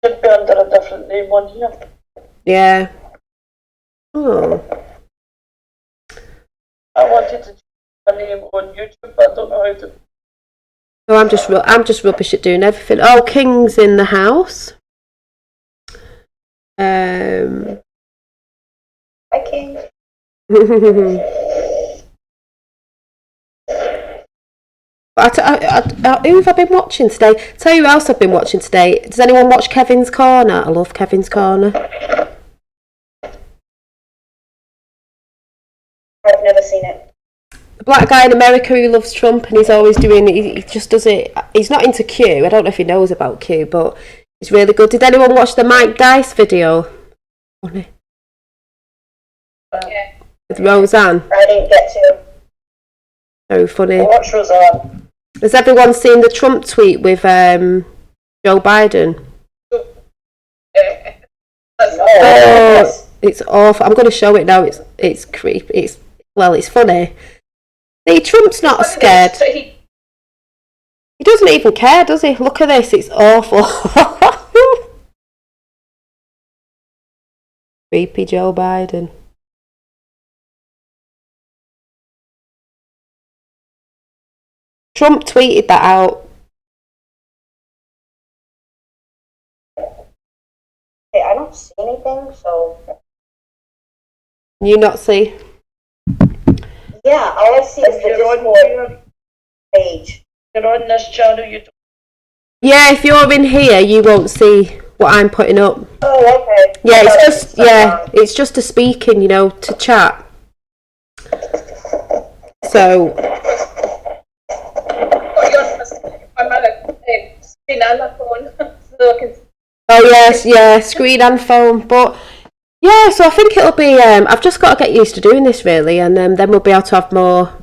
Should be under a different name on here. Yeah. Oh. I wanted to change my name on YouTube, but I don't know how to. Oh, I'm just rubbish at doing everything. Oh, King's in the house. Hi, King. Who have I been watching today? Tell you who else I've been watching today. Does anyone watch Kevin's Corner? I love Kevin's Corner. I've never seen it. The black guy in America who loves Trump and he's always doing, he just does it. He's not into Q. I don't know if he knows about Q, but it's really good. Did anyone watch the Mike Dice video? Funny. Yeah. With Roseanne? I didn't get to. Very funny. Watch Roseanne. Has everyone seen the Trump tweet with Joe Biden? Oh, it's awful. I'm going to show it now. It's creepy. It's funny. See, Trump's not scared. He doesn't even care, does he? Look at this. It's awful. Creepy Joe Biden. Trump tweeted that out. Hey, I don't see anything, so. You not see? Yeah, all I see is the Discord page. You're on this channel, you don't. Yeah, if you're in here, you won't see what I'm putting up. Oh, okay. Yeah, it's just a speaking, to chat. So. I'm on a screen and a phone, so I can. Oh yes, yeah, screen and phone. But yeah, so I think it'll be. I've just got to get used to doing this really, and then we'll be able to have more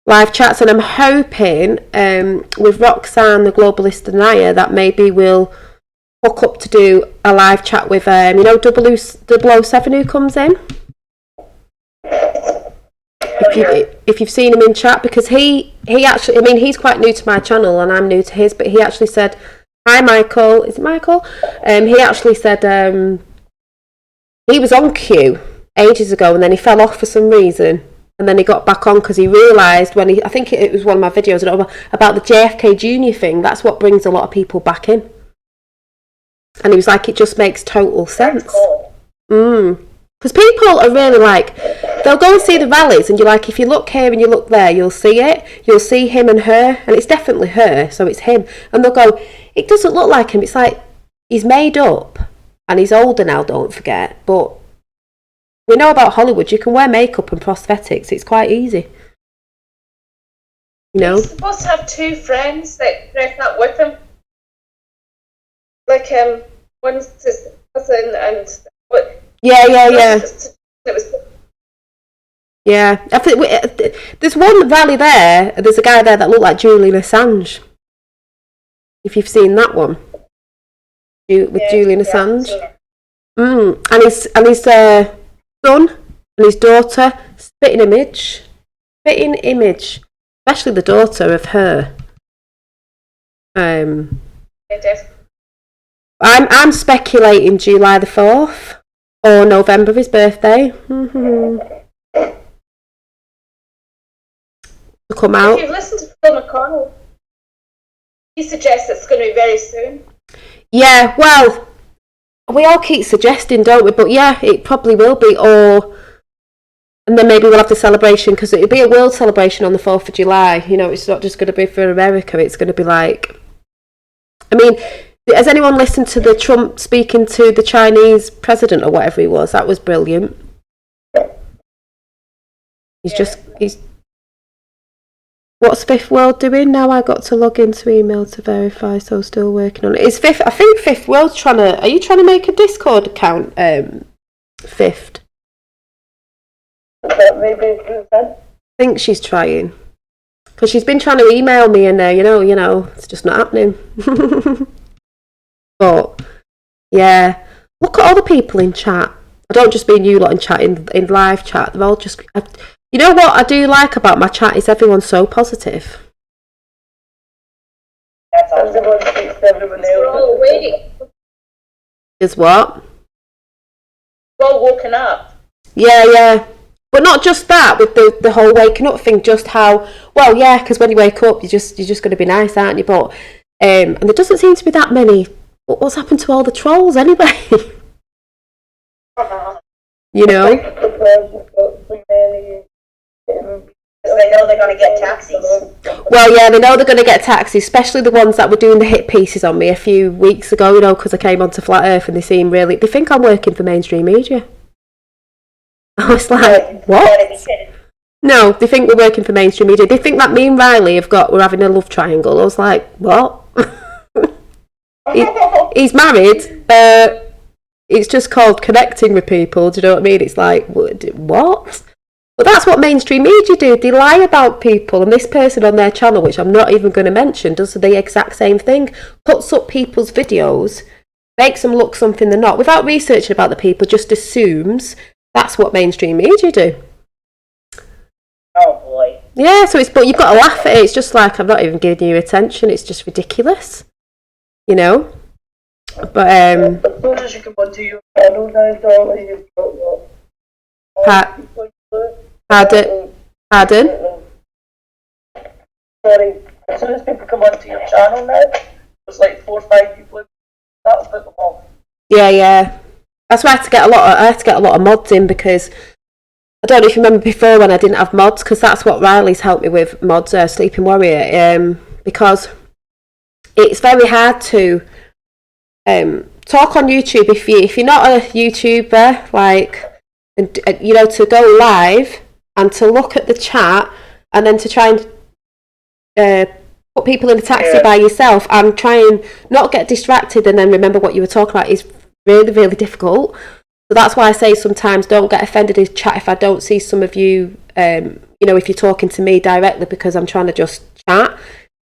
live chats. And I'm hoping with Roxanne, the globalist denier, that maybe we'll hook up to do a live chat with 007 who comes in. If you've seen him in chat, because he actually, I mean, he's quite new to my channel and I'm new to his, but he actually said, hi Michael, is it Michael? He actually said he was on Q ages ago and then he fell off for some reason and then he got back on because he realised I think it was one of my videos about the JFK Jr. thing, that's what brings a lot of people back in. And he was like, it just makes total sense. Because people are really like, they'll go and see the rallies and you're like, if you look here and you look there, you'll see it. You'll see him and her, and it's definitely her, so it's him. And they'll go, it doesn't look like him. It's like, he's made up, and he's older now, don't forget. But we know about Hollywood, you can wear makeup and prosthetics. It's quite easy. You know? He's supposed to have 2 friends that dress up with him. Like, one's his cousin and what? Yeah. It was. Yeah, I think there's one rally there. There's a guy there that looked like Julian Assange. If you've seen that one, with Julian Assange, and his son and his daughter, spitting image, especially the daughter of her. I'm speculating July the 4th or November, his birthday. To come out. If you've listened to Phil McConnell, he suggests it's going to be very soon. Yeah, well, we all keep suggesting, don't we? But yeah, it probably will be. And then maybe we'll have the celebration, because it'll be a world celebration on the 4th of July. You know, it's not just going to be for America. It's going to be like, I mean, has anyone listened to the Trump speaking to the Chinese president or whatever he was? That was brilliant. He's what's Fifth World doing now? I got to log into email to verify, so still working on it. Is Fifth? I think Fifth World's trying to. Are you trying to make a Discord account? Fifth. Maybe I think she's trying, because she's been trying to email me, and you know, it's just not happening. But yeah, look at all the people in chat. I don't just mean you lot in chat, in live chat. They're all just. You know what I do like about my chat is everyone's so positive. That's everyone thinks everyone else. We're all waiting. Is what? We're all woken up. Yeah. But not just that, with the whole waking up thing, just how, well, yeah, because when you wake up, you're just going to be nice, aren't you? But, and there doesn't seem to be that many. What's happened to all the trolls anyway? You know? They know they're going to get taxis. Well, yeah, they know they're going to get taxis, especially the ones that were doing the hit pieces on me a few weeks ago, you know, because I came onto Flat Earth, and they think I'm working for mainstream media. I was like, what? No, they think we're working for mainstream media. They think that me and Riley we're having a love triangle. I was like, what? He's married. It's just called connecting with people. Do you know what I mean? It's like, what? But that's what mainstream media do. They lie about people, and this person on their channel, which I'm not even going to mention, does the exact same thing. Puts up people's videos, makes them look something they're not, without researching about the people, just assumes that's what mainstream media do. Oh boy. Yeah, but you've got to laugh at it. It's just like, I'm not even giving you attention. It's just ridiculous. You know? But, as soon as you come onto your channel now, darling, you've got what? Pardon? Sorry, as soon as people come onto your channel now, there's like 4 or 5 people. That'll put them off. Yeah. That's why I had to get a lot of mods in, because I don't know if you remember before when I didn't have mods, because that's what Riley's helped me with, mods, Sleeping Warrior, because it's very hard to talk on YouTube if you're not a YouTuber, like, and you know, to go live and to look at the chat and then to try and put people in a taxi by yourself and try and not get distracted and then remember what you were talking about is really, really difficult. So that's why I say sometimes don't get offended in chat if I don't see some of you, you know, if you're talking to me directly, because I'm trying to just chat.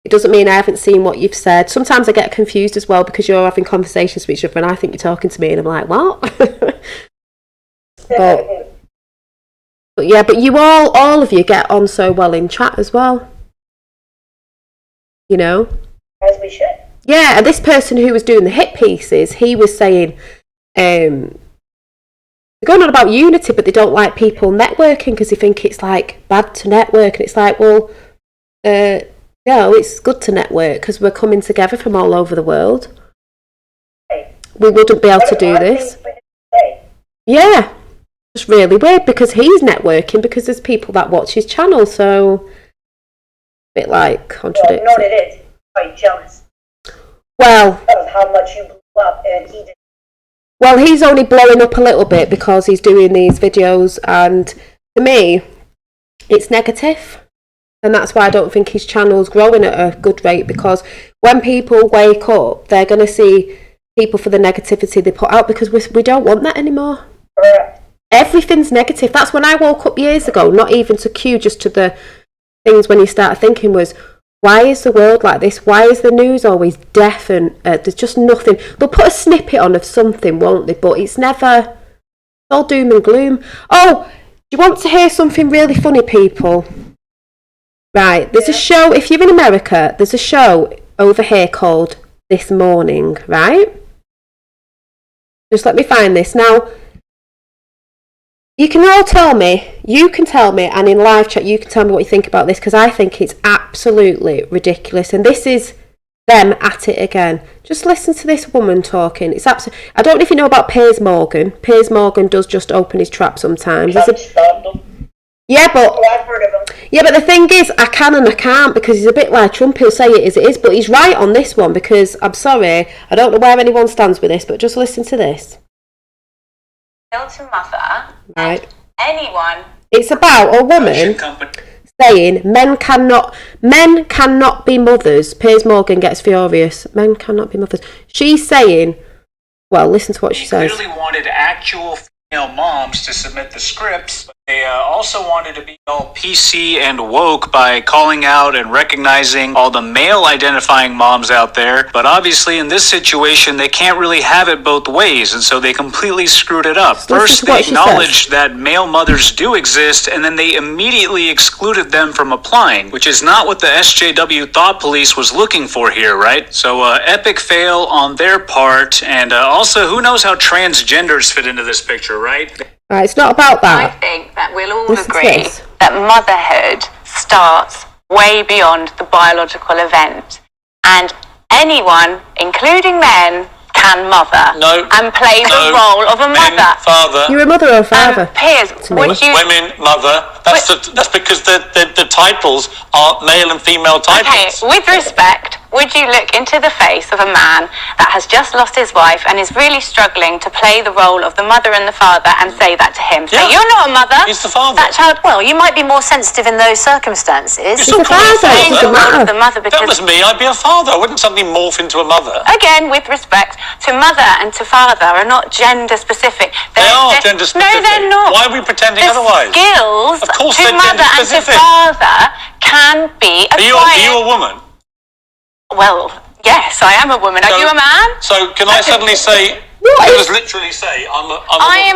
It doesn't mean I haven't seen what you've said. Sometimes I get confused as well, because you're having conversations with each other and I think you're talking to me and I'm like, what? But yeah, but you all of you get on so well in chat as well. You know? As we should. Yeah, and this person who was doing the hit pieces, he was saying, they're going on about unity, but they don't like people networking because they think it's like bad to network. And it's like, well, no, it's good to network because we're coming together from all over the world. We wouldn't be able to do this. Yeah. It's really weird because he's networking because there's people that watch his channel, so a bit like contradictory. Well, you know what it is? Quite jealous. Well, of how much you blew up, and he did. Well, he's only blowing up a little bit because he's doing these videos, and to me, it's negative. And that's why I don't think his channel's growing at a good rate, because when people wake up, they're going to see people for the negativity they put out, because we don't want that anymore. Correct. Everything's negative. That's when I woke up years ago, not even to Q, just to the things when you start thinking was, why is the world like this? Why is the news always deaf and there's just nothing? They'll put a snippet on of something, won't they? But it's never, it's all doom and gloom. Oh, do you want to hear something really funny, people? Right, there's a show, if you're in America, there's a show over here called This Morning, right? Just let me find this. Now, you can all tell me, and in live chat, you can tell me what you think about this, because I think it's absolutely ridiculous. And this is them at it again. Just listen to this woman talking. It's absolutely. I don't know if you know about Piers Morgan. Piers Morgan does just open his trap sometimes. Yeah, but I've heard of him. Yeah, but the thing is, I can and I can't, because he's a bit like Trump. He'll say it as it is, but he's right on this one, because I'm sorry, I don't know where anyone stands with this, but just listen to this. To mother, right? Anyone. It's about a woman saying men cannot be mothers. Piers Morgan gets furious. Men cannot be mothers. She's saying, well, listen to what she says. Clearly wanted actual female moms to submit the scripts. But they also wanted to be all PC and woke by calling out and recognizing all the male identifying moms out there. But obviously in this situation, they can't really have it both ways. And so they completely screwed it up. First, they acknowledged that male mothers do exist, and then they immediately excluded them from applying, which is not what the SJW Thought Police was looking for here, right? So epic fail on their part. And also, who knows how transgenders fit into this picture, right? Right, it's not about that. I think that we'll all agree that motherhood starts way beyond the biological event. And anyone, including men, can mother and play the role of a mother. Father. You're a mother or a father. Piers, would you... Women, mother. That's because the titles are male and female titles. Okay, with respect, would you look into the face of a man that has just lost his wife and is really struggling to play the role of the mother and the father and say that to him? So you're not a mother. He's the father. That child, well, you might be more sensitive in those circumstances. He's the father. He's the mother. The mother, because that was me. I'd be a father. I wouldn't suddenly morph into a mother. Again, with respect, to mother and to father are not gender specific. They are gender specific. No, they're not. Why are we pretending otherwise? Skills of course to mother and to father can be acquired. Are you a woman? Well, yes, I am a woman. Are you a man? So can I suddenly say? I was literally say I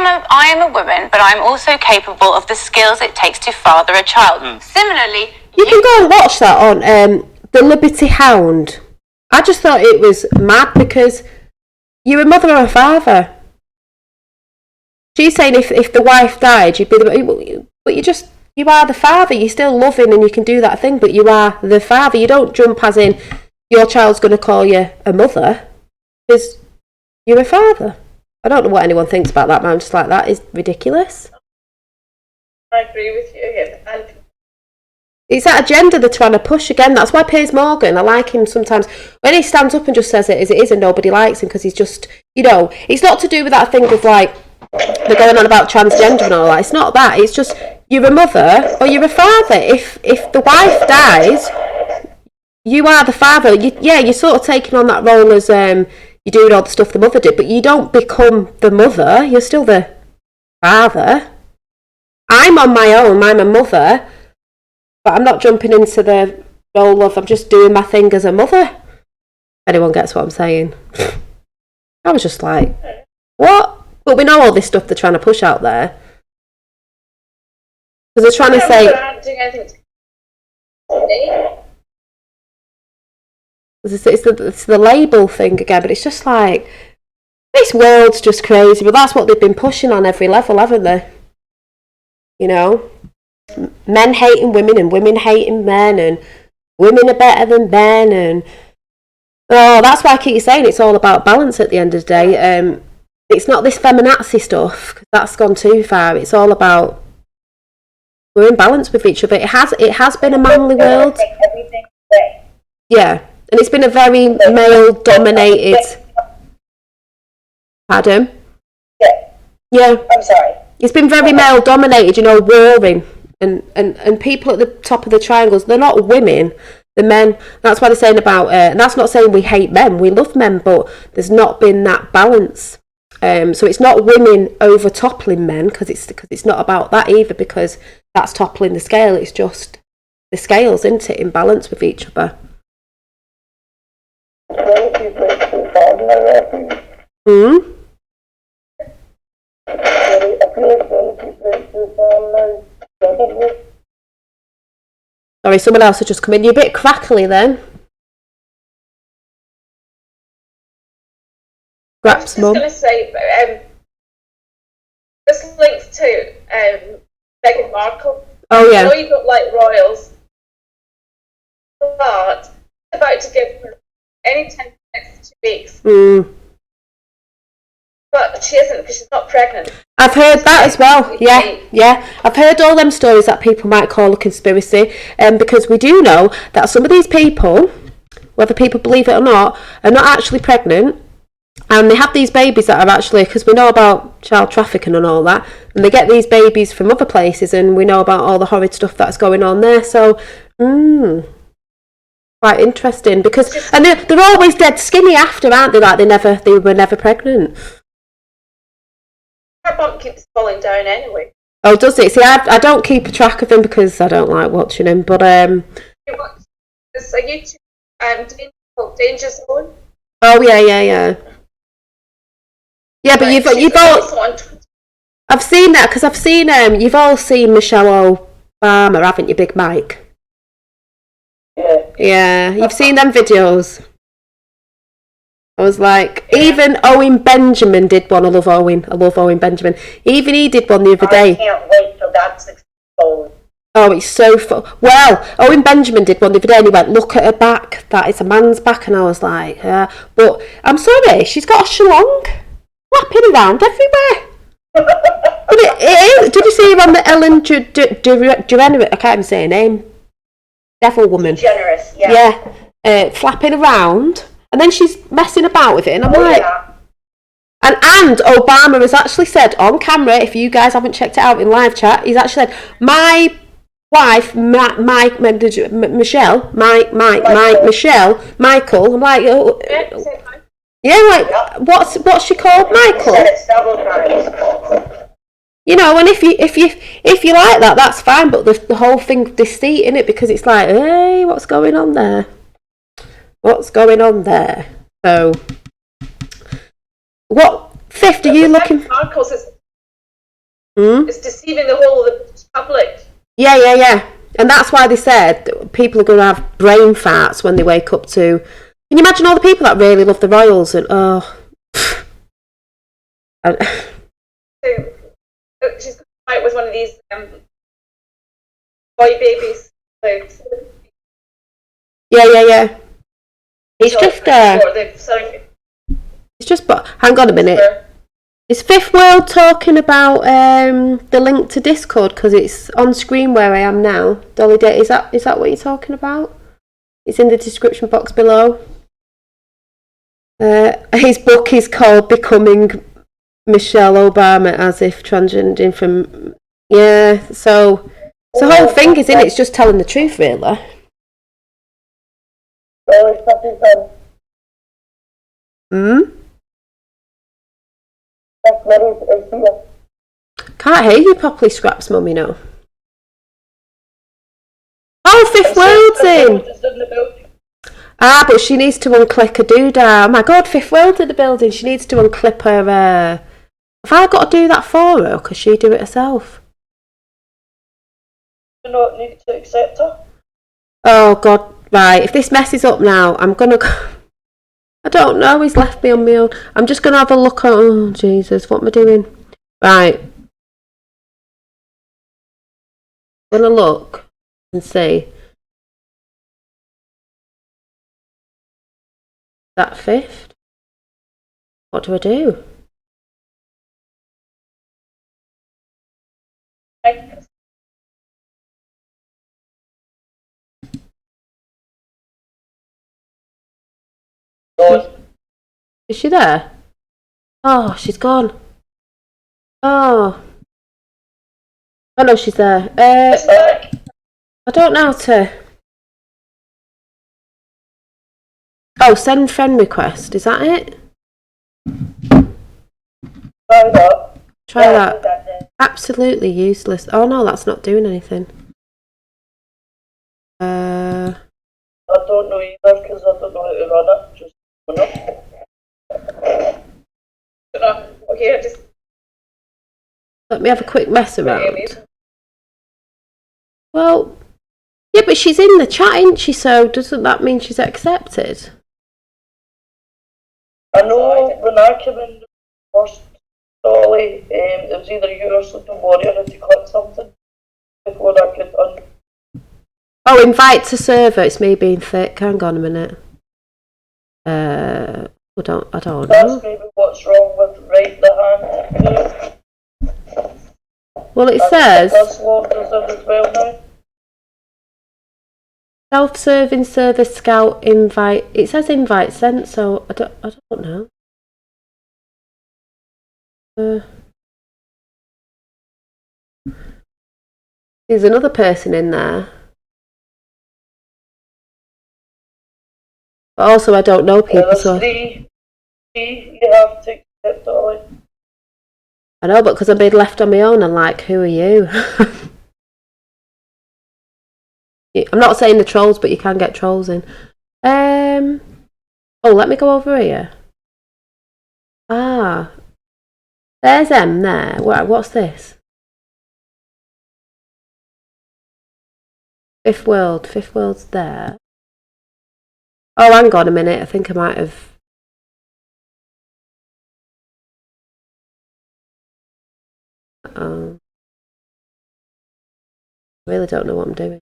am a woman, but I'm also capable of the skills it takes to father a child. Similarly, you can go and watch that on the Liberty Hound. I just thought it was mad, because you're a mother or a father. She's saying if the wife died, you'd be the... But you are the father. You're still loving and you can do that thing, but you are the father. You don't jump as in your child's going to call you a mother, because you're a father. I don't know what anyone thinks about that, but I'm just like, that is ridiculous. I agree with you. And it's that agenda they're trying to push again. That's why Piers Morgan, I like him sometimes, when he stands up and just says it as it is and nobody likes him, because he's just, it's not to do with that thing of like, they're going on about transgender and all that. It's not that. It's just, you're a mother or you're a father. If the wife dies, you are the father. You're sort of taking on that role as you're doing all the stuff the mother did, but you don't become the mother. You're still the father. I'm on my own. I'm a mother, but I'm not jumping into the role of I'm just doing my thing as a mother. If anyone gets what I'm saying. I was just like, what? But we know all this stuff they're trying to push out there. Because they're trying to say... It's the label thing again, but it's just like, this world's just crazy, but that's what they've been pushing on every level, haven't they? Men hating women and women hating men, and women are better than men, and that's why I keep saying it's all about balance at the end of the day. It's not this feminazi stuff, because that's gone too far. It's all about we're in balance with each other. It has been a manly world. Yeah, and it's been a very male-dominated. Pardon? Yeah. Yeah. I'm sorry. It's been very male-dominated, warring And people at the top of the triangles, they're not women, the men. That's why they're saying about, and that's not saying we hate men, we love men, but there's not been that balance. So it's not women over toppling men, because it's not about that either, because that's toppling the scale. It's just the scales, isn't it, in balance with each other. Sorry, someone else has just come in. You're a bit crackly then. I was just going to say, this links to Meghan Markle. Oh yeah. I know you don't like royals, but about to give her any time in the next 2 weeks. But she isn't, because she's not pregnant. I've heard that as well. Yeah. I've heard all them stories that people might call a conspiracy, because we do know that some of these people, whether people believe it or not, are not actually pregnant, and they have these babies that are actually, because we know about child trafficking and all that, and they get these babies from other places, and we know about all the horrid stuff that's going on there. So, quite interesting, because and they're always dead skinny after, aren't they? Like they were never pregnant. Her bump keeps falling down anyway. Oh, does it? See, I don't keep a track of him because I don't like watching him. But It's a YouTube called Danger Zone. Oh yeah. Yeah, but you've all. I've seen that, because I've seen you've all seen Michelle Obama, haven't you, Big Mike? Yeah, you've seen them videos. I was like, even Owen Benjamin did one. I love Owen Benjamin. Even he did one the other day. I can't wait till that's exposed. Oh, it's so fun. Well, Owen Benjamin did one the other day, and he went, "Look at her back. That is a man's back." And I was like, but I'm sorry, she's got a shlong flapping around everywhere. But it is. Did you see her on the Ellen DeGeneres? I can't even say her name. Devil woman. Generous, yeah. Yeah, flapping around. And then she's messing about with it, and I'm like... Yeah. And Obama has actually said on camera, if you guys haven't checked it out in live chat, he's actually said, my wife, Michelle, Michael, I'm like... yeah, like, what's she called? Michael? Said it several times. You know, and if you like that, that's fine, but the whole thing deceit in it, because it's like, hey, what's going on there? What's going on there? So, what fifth are you looking? Marcos is deceiving the whole of the public. Yeah, and that's why they said people are going to have brain farts when they wake up to. Can you imagine all the people that really love the royals and She's going out with one of these boy babies. Yeah. It's just, but hang on a minute. Is Fifth World talking about the link to Discord, because it's on screen where I am now? Dolly Day, is that what you're talking about? It's in the description box below. His book is called Becoming Michelle Obama, as if transgendering from... Yeah, so the whole thing is in it's just telling the truth, really. Can't hear you properly, Scraps, Mum, you know. Oh, Fifth World's in! But she needs to unclick a doodah. Oh my god, Fifth World's in the building. She needs to unclip her... Have I got to do that for her, or could she do it herself? You not need to accept her. Oh god, right. If this messes up now, I'm gonna go... I don't know, he's left me on my own. I'm just gonna have a look at... Oh, Jesus, what am I doing? Right. I'm gonna look and see. That fifth? What do I do? Is she there? Oh, she's gone. Oh. Oh no, she's there. I don't know how to. Oh, send friend request. Is that it? Try that. Try that. Absolutely useless. Oh no, that's not doing anything. I don't know either because I don't know how to run it. Just run it. Okay, just let me have a quick mess around. Well, yeah, but she's in the chat, isn't she? So doesn't that mean she's accepted? I know when I came in the first Dolly, it was either you or Sleeping Warrior had to click something before I could Oh, invite to server. It's me being thick. Hang on a minute. I don't know. That's maybe what's wrong with right the hand. Well, it says self-serving server scout invite. It says invite sent, so I don't know. There's another person in there. But also, I don't know people, so. You have to accept Dolly. I know, but because I'm being left on my own, I'm like, who are you? I'm not saying the trolls, but you can get trolls in. Oh, let me go over here. Ah, there's M there. What's this? Fifth World's there. Oh, hang on a minute. I think I might have. I really don't know what I'm doing.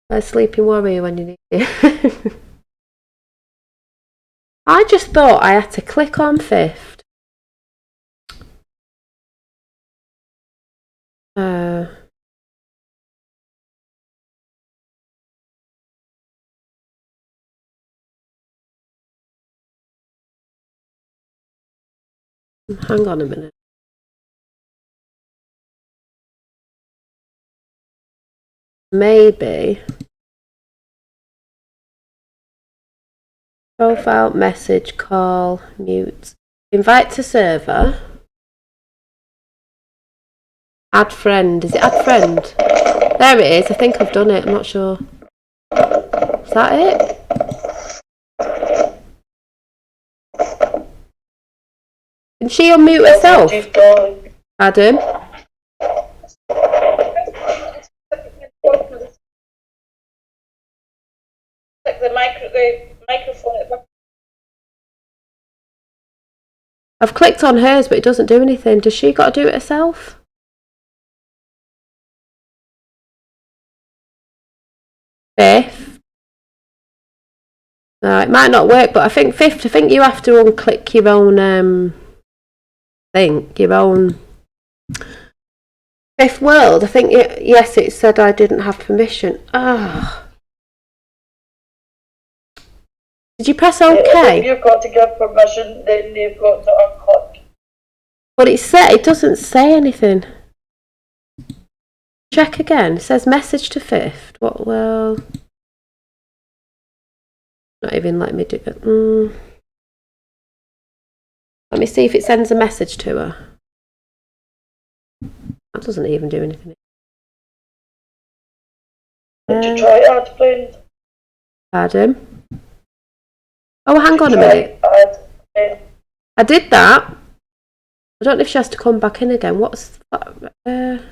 Where's Sleeping Warrior when you need it? I just thought I had to click on fifth. Hang on a minute. Maybe. Profile, message, call, mute. Invite to server. Add friend. Is it add friend? There it is. I think I've done it. I'm not sure. Is that it? Can she unmute herself? Adam? Like the microphone at the I've clicked on hers, but it doesn't do anything. Does she got to do it herself? Fifth. It might not work, but I think fifth. I think you have to unclick your own thing, your own Fifth World. I think yes, it said I didn't have permission. Ah. Did you press OK? If you've got to give permission, then you've got to unclick. But it doesn't say anything. Check again. It says message to fifth. What? Well, not even let me do it. Let me see if it sends a message to her. That doesn't even do anything. Did you try add friend? Pardon? Oh, hang on a minute. I did that. I don't know if she has to come back in again. What's that?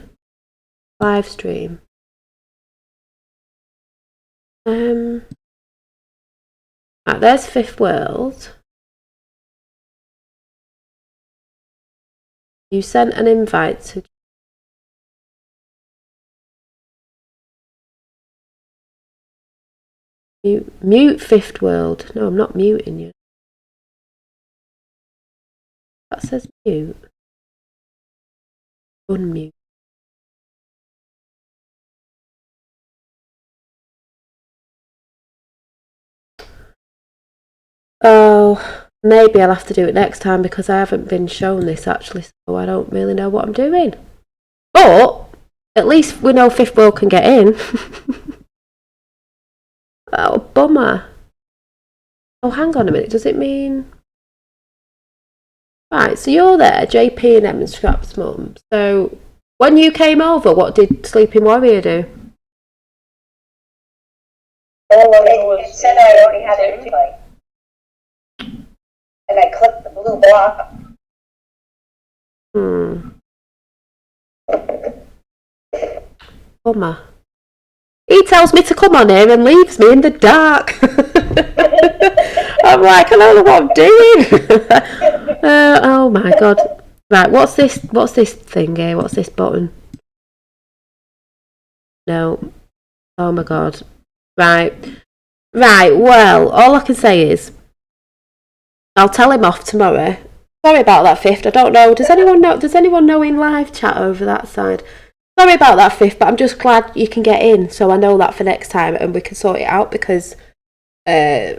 Live stream. Right, there's Fifth World. You sent an invite to mute Fifth World. No, I'm not muting you. That says mute. Unmute. Oh, maybe I'll have to do it next time because I haven't been shown this actually, so I don't really know what I'm doing. But at least we know Fifth World can get in. Oh, bummer. Oh, hang on a minute. Does it mean... Right, so you're there, JP and Em and Scrap's mum. So when you came over, what did Sleeping Warrior do? It said I already had an invite. And I clicked the blue block. Bummer. He tells me to come on here and leaves me in the dark. I'm like, I don't know what I'm doing. Oh my god. Right, what's this thing here? What's this button? No. Oh my god. Right, well, all I can say is I'll tell him off tomorrow. Sorry about that, Fifth. I don't know. Does anyone know in live chat over that side? Sorry about that, Fifth, but I'm just glad you can get in, so I know that for next time and we can sort it out, because I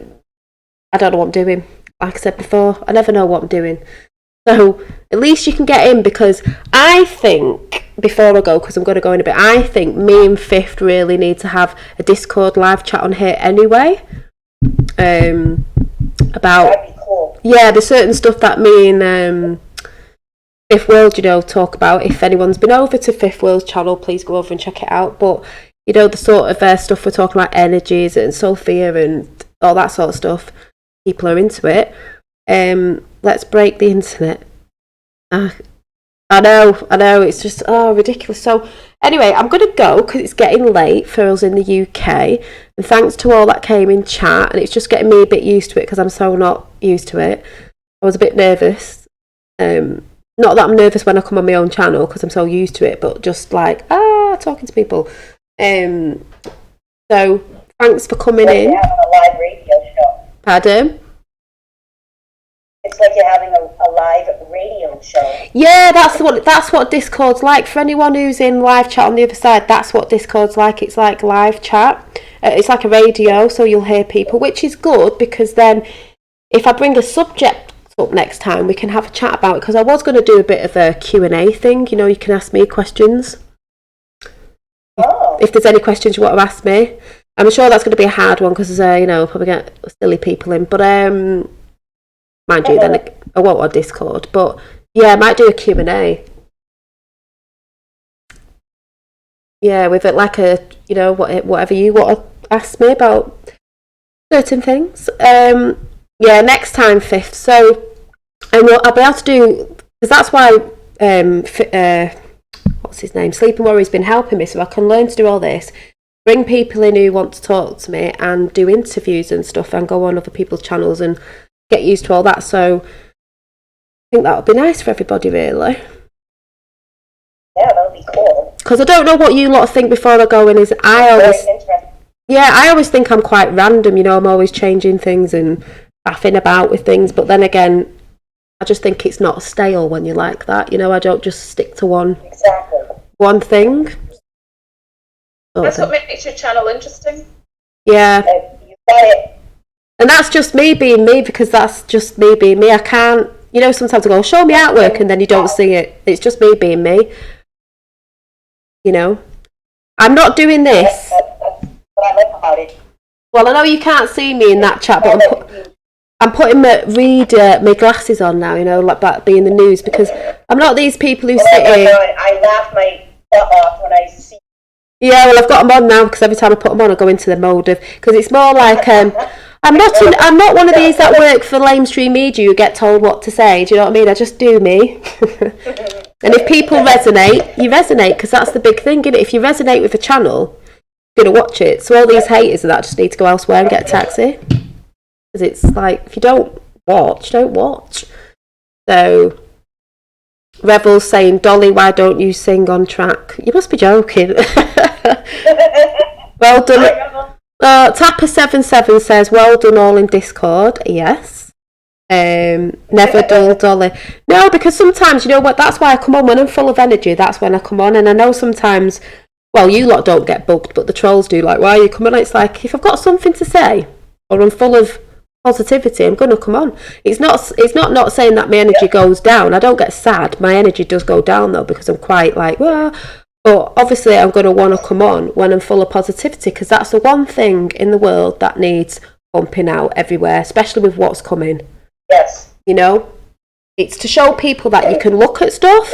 don't know what I'm doing. Like I said before, I never know what I'm doing. So at least you can get in, because I think, before I go, because I'm going to go in a bit, I think me and Fifth really need to have a Discord live chat on here anyway. About, that'd be cool. Yeah, there's certain stuff that me and Fifth World, talk about. If anyone's been over to Fifth World's channel, please go over and check it out. But the sort of stuff we're talking about, energies and Sophia and all that sort of stuff, people are into it. Let's break the internet. I know, it's just ridiculous. So anyway, I'm going to go because it's getting late for us in the UK, and thanks to all that came in chat, and it's just getting me a bit used to it because I'm so not used to it. I was a bit nervous. Not that I'm nervous when I come on my own channel because I'm so used to it, but just like talking to people. So thanks for coming in. Having a live radio show. Pardon? It's like you're having a live radio show. Yeah, that's what Discord's like. For anyone who's in live chat on the other side, that's what Discord's like. It's like live chat. It's like a radio, so you'll hear people, which is good, because then if I bring a subject up next time, we can have a chat about it, because I was going to do a bit of a Q&A thing. You can ask me questions. If there's any questions you want to ask me. I'm sure that's going to be a hard one, because probably get silly people in, but mind you, then I won't on Discord, but yeah, I might do a Q&A. Yeah, with it like a, whatever you want to ask me about certain things. Yeah, next time, Fifth. So, and I'll be able to do, because that's why, what's his name? Sleeping Warrior's been helping me, so I can learn to do all this, bring people in who want to talk to me, and do interviews and stuff, and go on other people's channels and get used to all that. So I think that would be nice for everybody, really. Yeah, that would be cool. Because I don't know what you lot think before I go in. I always think I'm quite random. I'm always changing things and faffing about with things. But then again, I just think it's not stale when you like that. I don't just stick to one thing. That's what makes your channel interesting. Yeah. You got it. And that's just me being me, because that's just me being me. I can't, sometimes I go, show me artwork, and then you don't see it. It's just me being me. I'm not doing this. That's what I like about it. Well, I know you can't see me in that chat, but I'm putting my glasses on now, like that being the news, because I'm not these people who sit here. I laugh my butt off when I see. Yeah, well, I've got them on now, because every time I put them on, I go into the mode of, because it's more like, I'm not one of these that work for lamestream media who get told what to say. Do you know what I mean? I just do me. And if people resonate, you resonate, because that's the big thing, isn't it? If you resonate with a channel, you're going to watch it. So all these haters of that just need to go elsewhere and get a taxi. Because it's like, if you don't watch, don't watch. So, Revel's saying, Dolly, why don't you sing on track? You must be joking. Well done. Tapper77 says, well done all in Discord. Yes. Never dull Dolly. No, because sometimes, that's why I come on when I'm full of energy. That's when I come on. And I know sometimes, well, you lot don't get bugged, but the trolls do. Like, why are you coming on? It's like, if I've got something to say, or I'm full of positivity, I'm going to come on. It's not saying that my energy goes down. I don't get sad. My energy does go down though, because I'm quite like, well, but obviously I'm going to want to come on when I'm full of positivity, because that's the one thing in the world that needs pumping out everywhere, especially with what's coming. Yes. You know, it's to show people that you can look at stuff,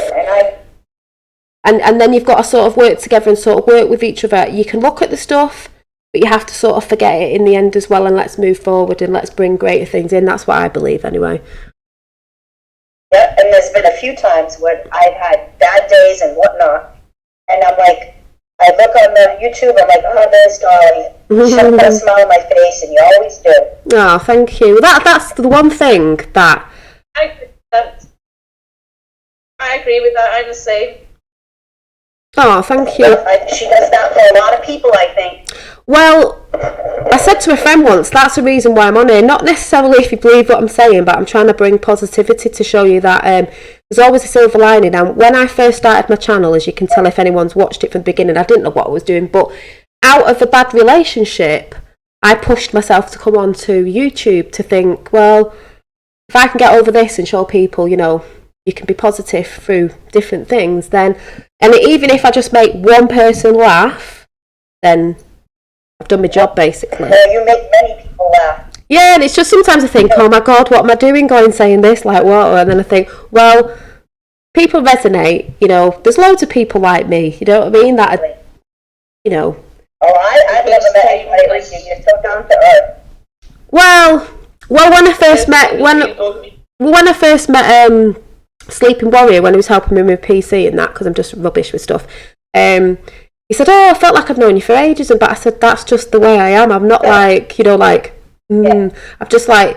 and then you've got to sort of work together and sort of work with each other. You can look at the stuff, but you have to sort of forget it in the end as well, and let's move forward and let's bring greater things in. That's what I believe anyway. Yeah, and there's been a few times when I've had bad days and whatnot, and I'm like, I look on the YouTube, I'm like, oh, there's Dolly. She'll put a smile on my face, and you always do. Oh, thank you. That's the one thing that... I agree with that. I'm the same. Oh, thank you. She does that for a lot of people, I think. Well, I said to a friend once, that's the reason why I'm on here. Not necessarily if you believe what I'm saying, but I'm trying to bring positivity to show you that there's always a silver lining. And when I first started my channel, as you can tell if anyone's watched it from the beginning, I didn't know what I was doing. But out of a bad relationship, I pushed myself to come on to YouTube to think, well, if I can get over this and show people, you know, you can be positive through different things, then, and even if I just make one person laugh, then I've done my job, basically. Well, you make many people laugh. Yeah, and it's just sometimes I think, oh my God, what am I doing going saying this, like what? And then I think, well, people resonate, you know, there's loads of people like me, you know what I mean, that, you know. Oh, I've never met anybody like you. You're so down to earth. Well, when I first met Sleeping Warrior, when he was helping me with PC and that, because I'm just rubbish with stuff, he said, oh, I felt like I've known you for ages, but I said, that's just the way I am. I'm not like, you know, like, I'm just like...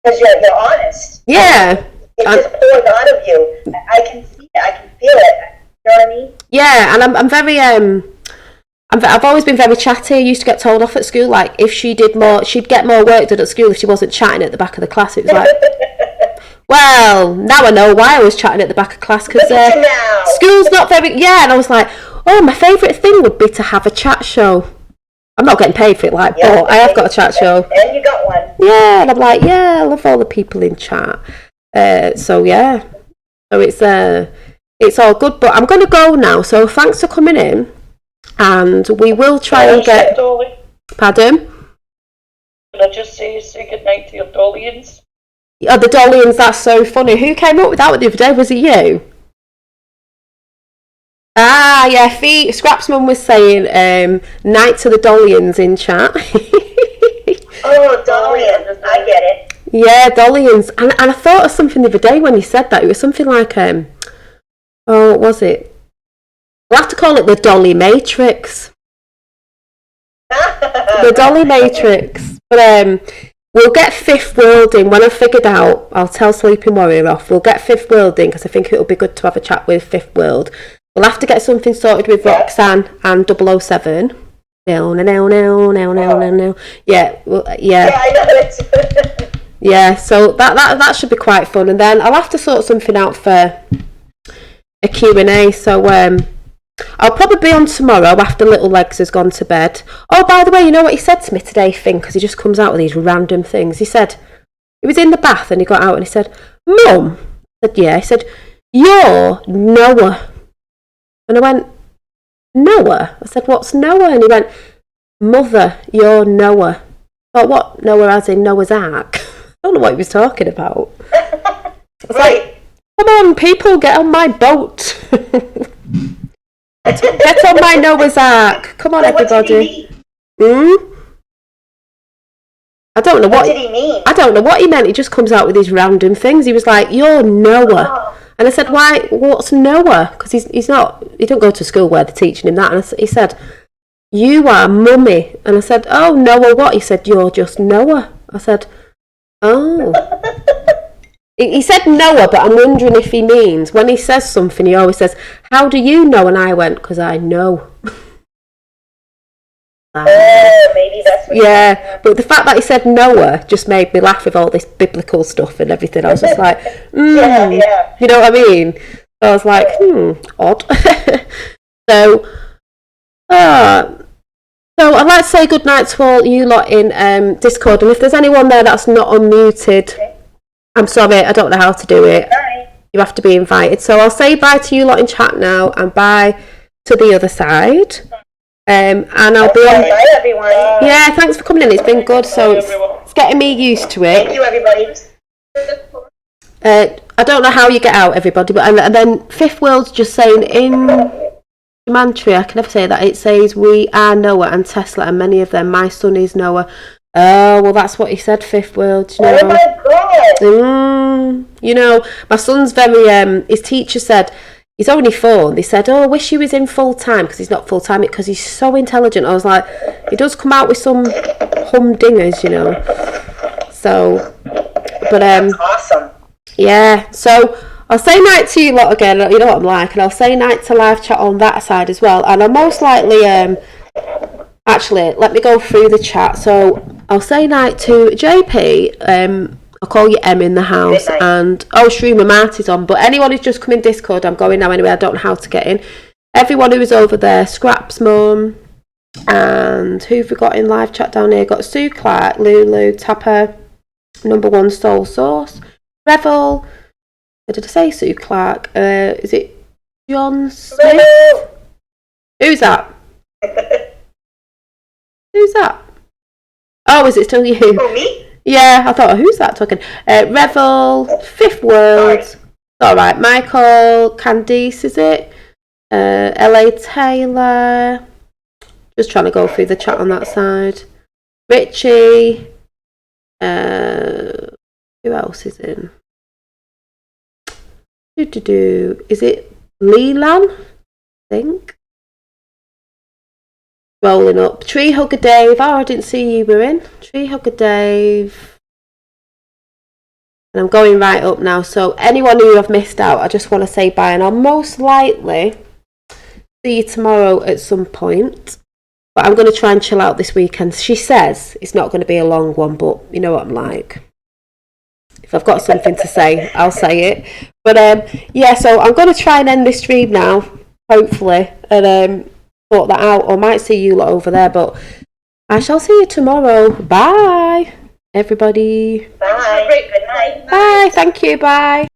Because you're honest. Yeah. It just pours out of you. I can see it. I can feel it. You know what I mean? Yeah, and I'm very... I've always been very chatty. I used to get told off at school, like, if she did more, she'd get more work done at school if she wasn't chatting at the back of the class. It was like... Well, now I know why I was chatting at the back of class, because school's not very... Yeah, and I was like, oh, my favourite thing would be to have a chat show. I'm not getting paid for it, like, but I have got a chat show. And you got one. Yeah, and I'm like, yeah, I love all the people in chat. So, yeah. So it's all good, but I'm going to go now, so thanks for coming in, and we will try and get... Pardon? Can I just say good night to your Dollians? Oh, the Dollians, that's so funny. Who came up with that the other day? Was it you? Ah, yeah, Scrap's mum was saying night to the Dollians in chat. Oh, Dollians, I get it. Yeah, Dollians. And I thought of something the other day when you said that. It was something like, oh, what was it? We'll have to call it the Dolly Matrix. The Dolly Matrix. But we'll get Fifth World in. When I've figured out, I'll tell Sleeping Warrior off. We'll get Fifth World in, because I think it'll be good to have a chat with Fifth World. We'll have to get something sorted with Roxanne and 007. No. Yeah, well, yeah. Yeah, I know it. Yeah, so that should be quite fun. And then I'll have to sort something out for a Q&A. So I'll probably be on tomorrow after Little Legs has gone to bed. Oh, by the way, you know what he said to me today, Finn? Because he just comes out with these random things. He said, he was in the bath and he got out and he said, Mum. I said, yeah. He said, you're Noah. And I went, Noah? I said, what's Noah? And he went, Mother, you're Noah. I thought, what? Noah as in Noah's Ark? I don't know what he was talking about. I was like, come on, people, get on my boat. Get on my Noah's Ark. Come on, everybody. I don't know what did he mean? I don't know what he meant. He just comes out with these random things. He was like, you're Noah. And I said, why? What's Noah? Because he don't go to school where they're teaching him that. And he said, you are Mummy. And I said, oh, Noah what? He said, you're just Noah. I said, oh. He said Noah, but I'm wondering if he means, when he says something, he always says, how do you know? And I went, because I know. Oh, maybe that's what but the fact that he said Noah just made me laugh with all this biblical stuff and everything. I was just like, yeah. You know what I mean? I was like, odd. So So I'd like to say good night to all you lot in Discord, and if there's anyone there that's not unmuted, I'm sorry, I don't know how to do it. Bye. You have to be invited. So I'll say bye to you lot in chat now, and bye to the other side. And I'll be on. Bye, everyone. Yeah, thanks for coming in. It's been good. So it's getting me used to it. Thank you, everybody. I don't know how you get out, everybody, but and then Fifth World's just saying in Mantra, I can never say that, it says we are Noah and Tesla and many of them, my son is Noah. Oh, well, that's what he said, Fifth World, you know. Oh my God. You know, my son's very, his teacher said, he's only 4, and they said, oh, I wish he was in full time, because he's not full time, because he's so intelligent. I was like, he does come out with some humdingers, you know. So, but, That's awesome. yeah, so I'll say night to you lot again, you know what I'm like, and I'll say night to live chat on that side as well, and I'll most likely, actually, let me go through the chat. So I'll say night to JP, I'll call you M in the house, and Shrima Marty's on, but anyone who's just come in Discord, I'm going now anyway, I don't know how to get in. Everyone who is over there, Scraps Mum, and who've we got in live chat down here? Got Sue Clark, Lulu, Tapper, Number One Soul Source, Revel. Did I say Sue Clark? Is it John Smith? Hello. Who's that? Who's that? Oh, is it still you? Oh, me? Yeah, I thought, who's that talking? Revel, Fifth World. Alright, Michael, Candice, is it? LA Taylor. Just trying to go through the chat on that side. Richie. Who else is in? Is it Leland? I think. Rolling up. Tree Hugger Dave. Oh, I didn't see you were in. Tree Hugger Dave. And I'm going right up now. So anyone who I've missed out, I just want to say bye. And I'll most likely see you tomorrow at some point. But I'm going to try and chill out this weekend. She says it's not going to be a long one, but you know what I'm like. If I've got something to say, I'll say it. But yeah, so I'm going to try and end this stream now, hopefully, and sort that out. Or might see you lot over there, but I shall see you tomorrow. Bye, everybody. Bye. Good night. Bye. Thank you. Bye.